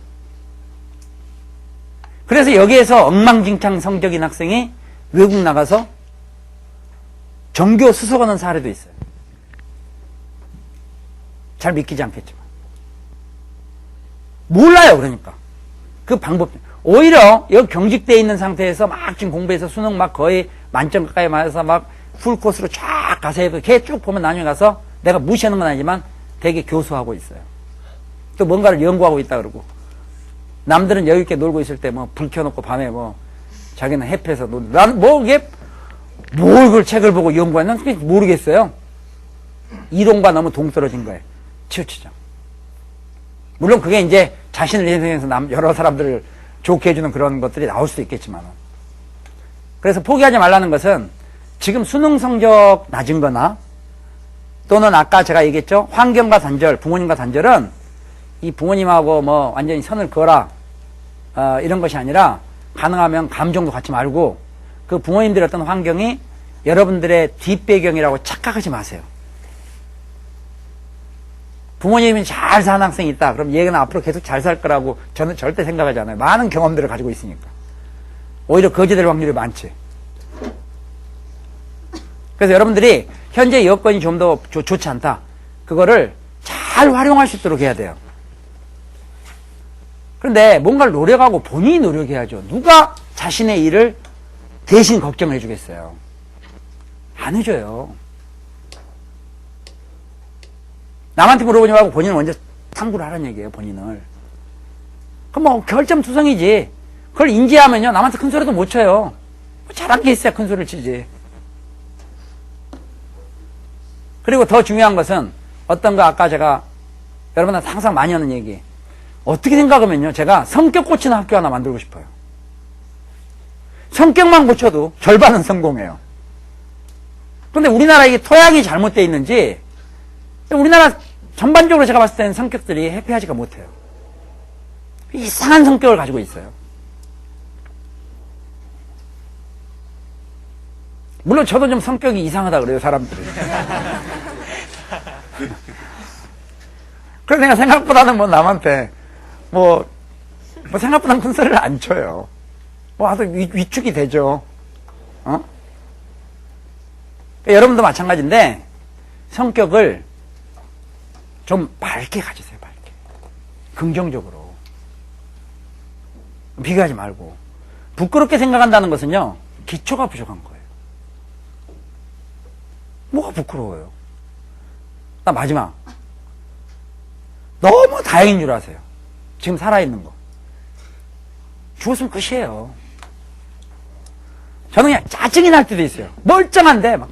그래서 여기에서 엉망진창 성적인 학생이 외국 나가서 전교 수석하는 사례도 있어요. 잘 믿기지 않겠지만. 몰라요, 그러니까. 그 방법. 오히려 여기 경직되어 있는 상태에서 막 지금 공부해서 수능 막 거의 만점 가까이 맞아서 막 풀코스로 쫙 가서 해도 걔 쭉 보면 나중에 가서 내가 무시하는 건 아니지만 되게 교수하고 있어요. 또 뭔가를 연구하고 있다 그러고. 남들은 여유있게 놀고 있을 때 뭐 불 켜놓고 밤에 뭐 자기는 햇볕에서 놀고. 나는 뭐 이게 뭘 그걸 책을 보고 연구하는 모르겠어요. 이론과 너무 동떨어진 거예요. 치우치죠. 물론 그게 이제 자신을 인생에서 여러 사람들을 좋게 해주는 그런 것들이 나올 수도 있겠지만. 그래서 포기하지 말라는 것은 지금 수능 성적 낮은 거나 또는 아까 제가 얘기했죠. 환경과 단절, 부모님과 단절은 이 부모님하고 뭐 완전히 선을 그어라 이런 것이 아니라 가능하면 감정도 갖지 말고 그 부모님들의 어떤 환경이 여러분들의 뒷배경이라고 착각하지 마세요. 부모님이 잘 사는 학생이 있다. 그럼 얘는 앞으로 계속 잘 살 거라고 저는 절대 생각하지 않아요. 많은 경험들을 가지고 있으니까. 오히려 거지될 확률이 많지. 그래서 여러분들이 현재 여건이 좀 더 좋지 않다. 그거를 잘 활용할 수 있도록 해야 돼요. 그런데 뭔가를 노력하고 본인이 노력해야죠. 누가 자신의 일을 대신 걱정을 해주겠어요. 안 해줘요. 남한테 물어보지 말고 본인은 먼저 탐구를 하라는 얘기예요. 본인을. 그럼 뭐 결점투성이지. 그걸 인지하면요 남한테 큰 소리도 못 쳐요. 잘한 게 있어야 큰 소리를 치지. 그리고 더 중요한 것은 어떤가 아까 제가 여러분한테 항상 많이 하는 얘기. 어떻게 생각하면요 제가 성격 고치는 학교 하나 만들고 싶어요. 성격만 고쳐도 절반은 성공해요. 그런데 우리나라 이게 토양이 잘못되어 있는지 우리나라 전반적으로 제가 봤을 때는 성격들이 해피하지가 못해요. 이상한 성격을 가지고 있어요. 물론 저도 좀 성격이 이상하다 그래요, 사람들이. 그래서 내가 생각보다는 뭐 남한테 뭐 생각보다는 큰 소리를 안 쳐요. 뭐 아주 위축이 되죠. 그러니까 여러분도 마찬가지인데 성격을 좀 밝게 가지세요. 밝게. 긍정적으로. 비교하지 말고. 부끄럽게 생각한다는 것은요, 기초가 부족한 거예요. 뭐가 부끄러워요? 나 마지막. 너무 다행인 줄 아세요. 지금 살아있는 거. 죽었으면 끝이에요. 저는 그냥 짜증이 날 때도 있어요. 멀쩡한데, 막,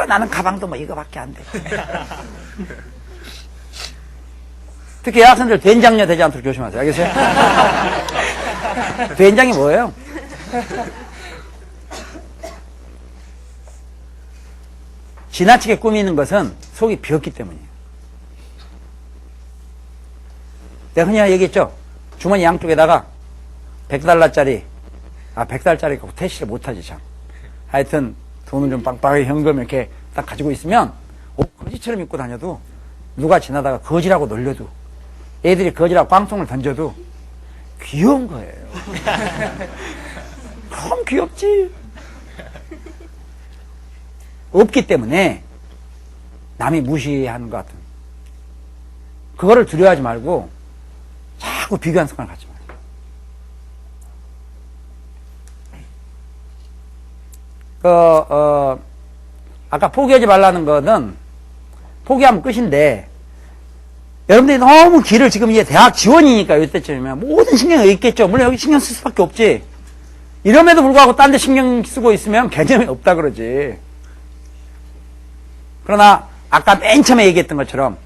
나는 가방도 뭐 이거밖에 안 돼. 특히 여학생들 된장녀 되지 않도록 조심하세요. 알겠어요? 된장이 뭐예요? 지나치게 꾸미는 것은 속이 비었기 때문이에요. 내가 흔히 얘기했죠? 주머니 양쪽에다가 100달러짜리, 100달러짜리 퇴실을 못하지, 참. 하여튼, 돈을 좀 빵빵하게 현금 이렇게 딱 가지고 있으면, 옷 거지처럼 입고 다녀도, 누가 지나다가 거지라고 놀려도, 애들이 거지라고 빵통을 던져도, 귀여운 거예요. 그럼 귀엽지. 없기 때문에, 남이 무시하는 것 같은. 그거를 두려워하지 말고, 자꾸 비교하는 습관을 갖지 마세요. 아까 포기하지 말라는 거는 포기하면 끝인데, 여러분들이 너무 길을 지금 이제 대학 지원이니까 이때쯤이면 모든 신경이 있겠죠. 물론 여기 신경 쓸 수밖에 없지. 이럼에도 불구하고 딴 데 신경 쓰고 있으면 개념이 없다 그러지. 그러나 아까 맨 처음에 얘기했던 것처럼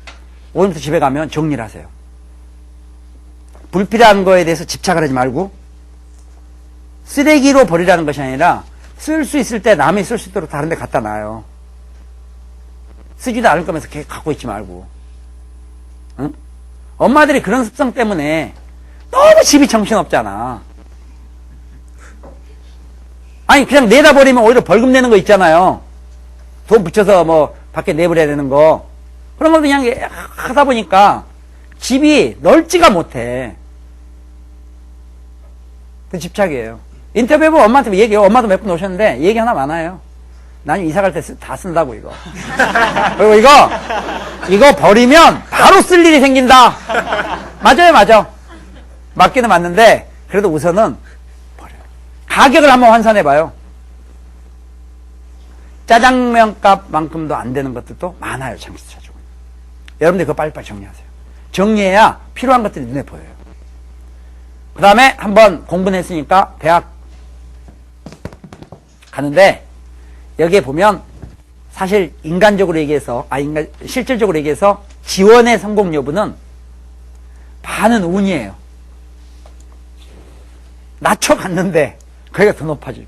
오늘부터 집에 가면 정리를 하세요. 불필요한 거에 대해서 집착을 하지 말고 쓰레기로 버리라는 것이 아니라 쓸 수 있을 때 남이 쓸 수 있도록 다른 데 갖다 놔요. 쓰지도 않을 거면서 계속 갖고 있지 말고. 응? 엄마들이 그런 습성 때문에 너무 집이 정신없잖아. 아니 그냥 내다 버리면 오히려 벌금 내는 거 있잖아요. 돈 붙여서 뭐 밖에 내버려야 되는 거. 그런 걸 그냥 하다 보니까 집이 넓지가 못해. 그 집착이에요. 인터뷰해보면 엄마한테 얘기해요. 엄마도 몇 분 오셨는데 얘기 하나 많아요. 나중에 이사 갈 때 다 쓴다고 이거. 그리고 이거 버리면 바로 쓸 일이 생긴다. 맞아요, 맞아. 맞기는 맞는데 그래도 우선은 버려요. 가격을 한번 환산해봐요. 짜장면 값만큼도 안 되는 것들도 많아요. 장시차적으로. 여러분들 그거 빨리빨리 정리하세요. 정리해야 필요한 것들이 눈에 보여요. 그 다음에 한번 공부는 했으니까 대학 가는데 여기에 보면 사실 인간적으로 얘기해서 실질적으로 얘기해서 지원의 성공 여부는 반은 운이에요. 낮춰갔는데 거기가 더 높아지고.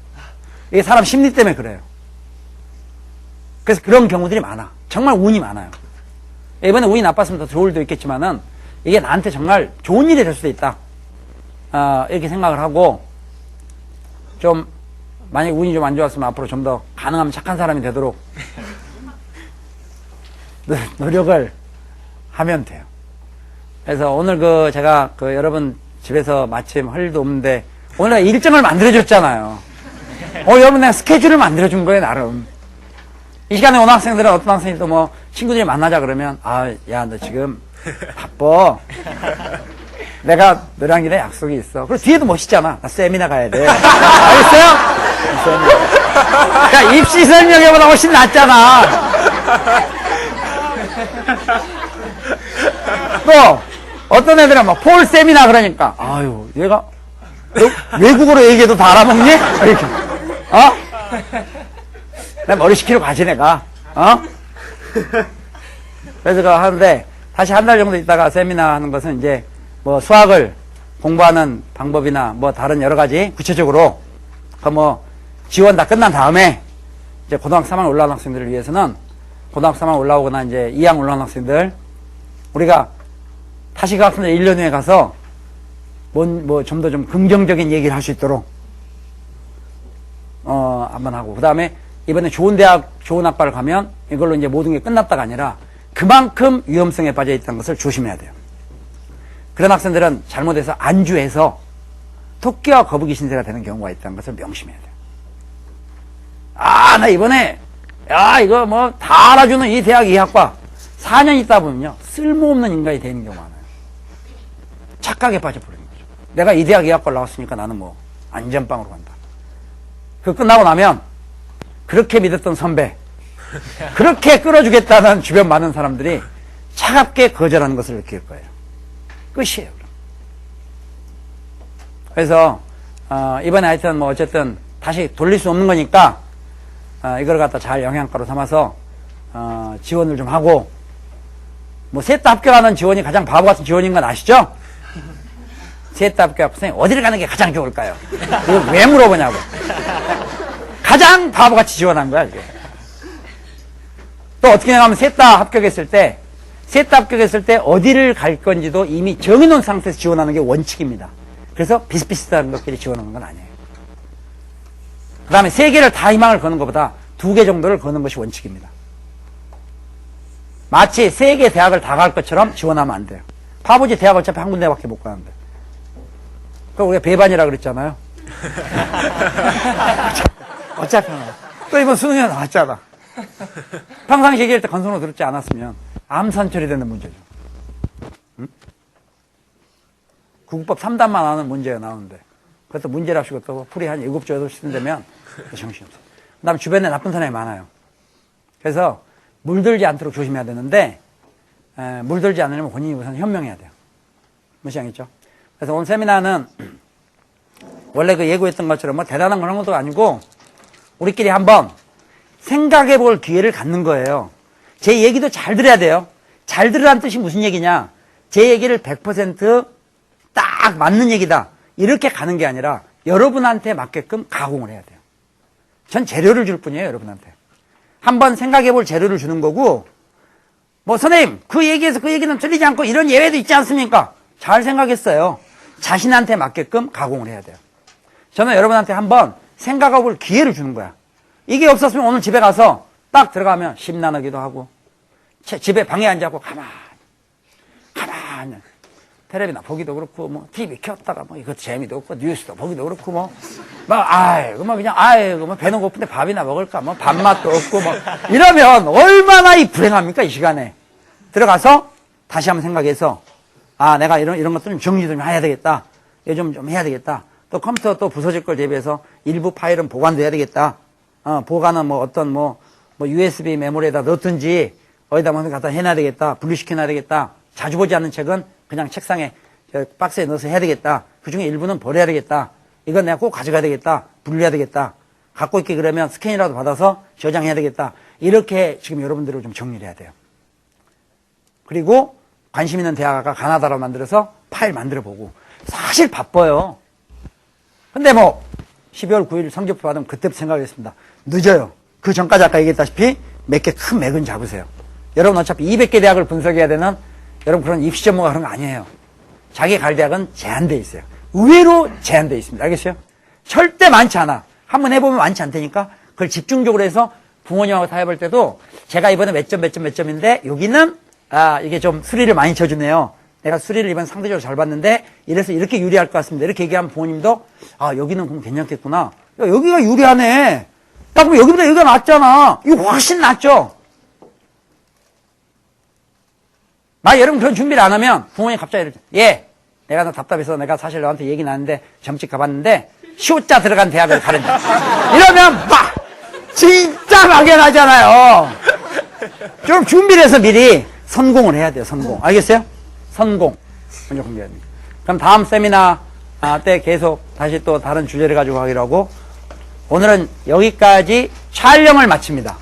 이게 사람 심리 때문에 그래요. 그래서 그런 경우들이 많아. 정말 운이 많아요. 이번에 운이 나빴으면 더 좋을 수도 있겠지만은 이게 나한테 정말 좋은 일이 될 수도 있다. 이렇게 생각을 하고 좀 만약에 운이 좀 안 좋았으면 앞으로 좀 더 가능하면 착한 사람이 되도록 노력을 하면 돼요. 그래서 오늘 제가 여러분 집에서 마침 할 일도 없는데 오늘 일정을 만들어줬잖아요. 여러분 내가 스케줄을 만들어준 거예요, 나름. 이 시간에 오는 학생들은 어떤 학생들도 뭐 친구들이 만나자 그러면 야, 너 지금 바빠. 내가 너랑 이래 약속이 있어. 그리고 뒤에도 멋있잖아. 나 세미나 가야 돼. 알겠어요? 세미나. 야, 입시 설명회보다 훨씬 낫잖아. 또 어떤 애들은 막 폴 세미나 그러니까 아유 얘가 외국어로 얘기해도 다 알아먹니? 이렇게 내 머리 식히러 가지 내가 그래서 그거 하는데 다시 한 달 정도 있다가 세미나 하는 것은 이제 뭐 수학을 공부하는 방법이나 뭐 다른 여러 가지 구체적으로 뭐 지원 다 끝난 다음에 이제 고등학교 3학년 올라온 학생들을 위해서는 고등학교 3학년 올라오거나 이제 2학년 올라온 학생들 우리가 다시 그 학생들 1년 후에 가서 좀 더 좀 긍정적인 얘기를 할 수 있도록 한번 하고, 그 다음에 이번에 좋은 대학, 좋은 학과를 가면 이걸로 이제 모든 게 끝났다가 아니라 그만큼 위험성에 빠져 있다는 것을 조심해야 돼요. 그런 학생들은 잘못해서 안주해서 토끼와 거북이 신세가 되는 경우가 있다는 것을 명심해야 돼요. 아, 나 이번에, 야, 이거 뭐 다 알아주는 이 대학 이 학과 4년 있다 보면요, 쓸모없는 인간이 되는 경우가 많아요. 착각에 빠져버리는 거죠. 내가 이 대학 이 학과를 나왔으니까 나는 뭐 안전빵으로 간다. 그 끝나고 나면 그렇게 믿었던 선배, 그렇게 끌어주겠다는 주변 많은 사람들이 차갑게 거절하는 것을 느낄 거예요. 끝이에요. 그래서 이번에 하여튼 뭐 어쨌든 다시 돌릴 수 없는 거니까 이걸 갖다 잘 영양가로 삼아서 지원을 좀 하고, 뭐 셋 다 합격하는 지원이 가장 바보 같은 지원인 건 아시죠? 셋 다 합격, 선생님 어디를 가는 게 가장 좋을까요? 이거 왜 물어보냐고. 가장 바보같이 지원한 거야 이게. 또 어떻게 생각하면 셋 다 합격했을 때 어디를 갈 건지도 이미 정해놓은 상태에서 지원하는 게 원칙입니다. 그래서 비슷비슷한 것끼리 지원하는 건 아니에요. 그 다음에 3개를 다 희망을 거는 것보다 2개 정도를 거는 것이 원칙입니다. 마치 3개 대학을 다 갈 것처럼 지원하면 안 돼요. 바보지, 대학 어차피 한 군데밖에 못 가는데. 그 우리가 배반이라 그랬잖아요. 어차피 하나. 또 이번 수능에 나왔잖아. 평상시 얘기할 때 건성으로 들었지 않았으면 암산 처리되는 문제죠. 응? 국법 3단만 하는 문제가 나오는데, 그것도 문제랍시고 또 풀이 한 7조, 8시 되면 정신없어. 그 다음에 주변에 나쁜 사람이 많아요. 그래서 물들지 않도록 조심해야 되는데, 물들지 않으려면 본인이 우선 현명해야 돼요. 무슨 얘기죠? 그래서 오늘 세미나는 원래 그 예고했던 것처럼 뭐 대단한 그런 것도 아니고, 우리끼리 한번 생각해 볼 기회를 갖는 거예요. 제 얘기도 잘 들어야 돼요. 잘 들으라는 뜻이 무슨 얘기냐? 제 얘기를 100% 딱 맞는 얘기다, 이렇게 가는 게 아니라 여러분한테 맞게끔 가공을 해야 돼요. 전 재료를 줄 뿐이에요, 여러분한테. 한번 생각해 볼 재료를 주는 거고, 뭐 선생님 그 얘기에서 그 얘기는 틀리지 않고 이런 예외도 있지 않습니까? 잘 생각했어요. 자신한테 맞게끔 가공을 해야 돼요. 저는 여러분한테 한번 생각해 볼 기회를 주는 거야. 이게 없었으면 오늘 집에 가서 딱 들어가면 심란하기도 하고, 집에 방에 앉아갖고 가만히 텔레비나 보기도 그렇고, 뭐 TV 켰다가 뭐 이거 재미도 없고, 뉴스도 보기도 그렇고, 뭐 아이고 뭐 그냥 뭐 배는 고픈데 밥이나 먹을까, 뭐 밥맛도 없고, 뭐 이러면 얼마나 이 불행합니까? 이 시간에 들어가서 다시 한번 생각해서, 아, 내가 이런 것들 좀 정리 좀 해야 되겠다, 이거 좀 해야 되겠다. 또 컴퓨터 또 부서질 걸 대비해서 일부 파일은 보관도 해야 되겠다. 보관은 뭐 어떤 뭐 USB 메모리에다 넣든지 어디다 뭐 갖다 해놔야 되겠다. 분리시켜놔야 되겠다. 자주 보지 않는 책은 그냥 책상에 박스에 넣어서 해야 되겠다. 그 중에 일부는 버려야 되겠다. 이건 내가 꼭 가져가야 되겠다. 분리해야 되겠다. 갖고 있기 그러면 스캔이라도 받아서 저장해야 되겠다. 이렇게 지금 여러분들을 좀 정리를 해야 돼요. 그리고 관심 있는 대학가 가나다로 만들어서 파일 만들어 보고. 사실 바빠요. 근데 뭐 12월 9일 성적표 받으면 그때부터 생각하겠습니다. 늦어요. 그 전까지 아까 얘기했다시피 몇 개 큰 맥은 잡으세요. 여러분 어차피 200개 대학을 분석해야 되는 여러분 그런 입시 전문가 그런 거 아니에요. 자기 갈 대학은 제한되어 있어요. 의외로 제한되어 있습니다. 알겠어요? 절대 많지 않아. 한번 해보면 많지 않다니까. 그걸 집중적으로 해서 부모님하고 타협할 때도 제가 이번에 몇 점인데 여기는 이게 좀 수리를 많이 쳐주네요. 내가 수리를 이번 상대적으로 잘 봤는데 이래서 이렇게 유리할 것 같습니다. 이렇게 얘기하면 부모님도 여기는 그럼 괜찮겠구나. 야, 여기가 유리하네. 딱 보면 여기보다 여기가 낫잖아. 이거 훨씬 낫죠. 여러분 그런 준비를 안 하면 부모님 갑자기 이러죠. 내가 너 답답해서 내가 사실 너한테 얘기 나는데 점집 가봤는데 쇼자 들어간 대학을 가른다. 이러면 진짜 막연하잖아요. 좀 준비를 해서 미리 선공을 해야 돼요. 선공. 알겠어요? 선공. 먼저 공개해야 됩니다. 그럼 다음 세미나 때 계속 다시 또 다른 주제를 가지고 하기로 하고, 오늘은 여기까지 촬영을 마칩니다.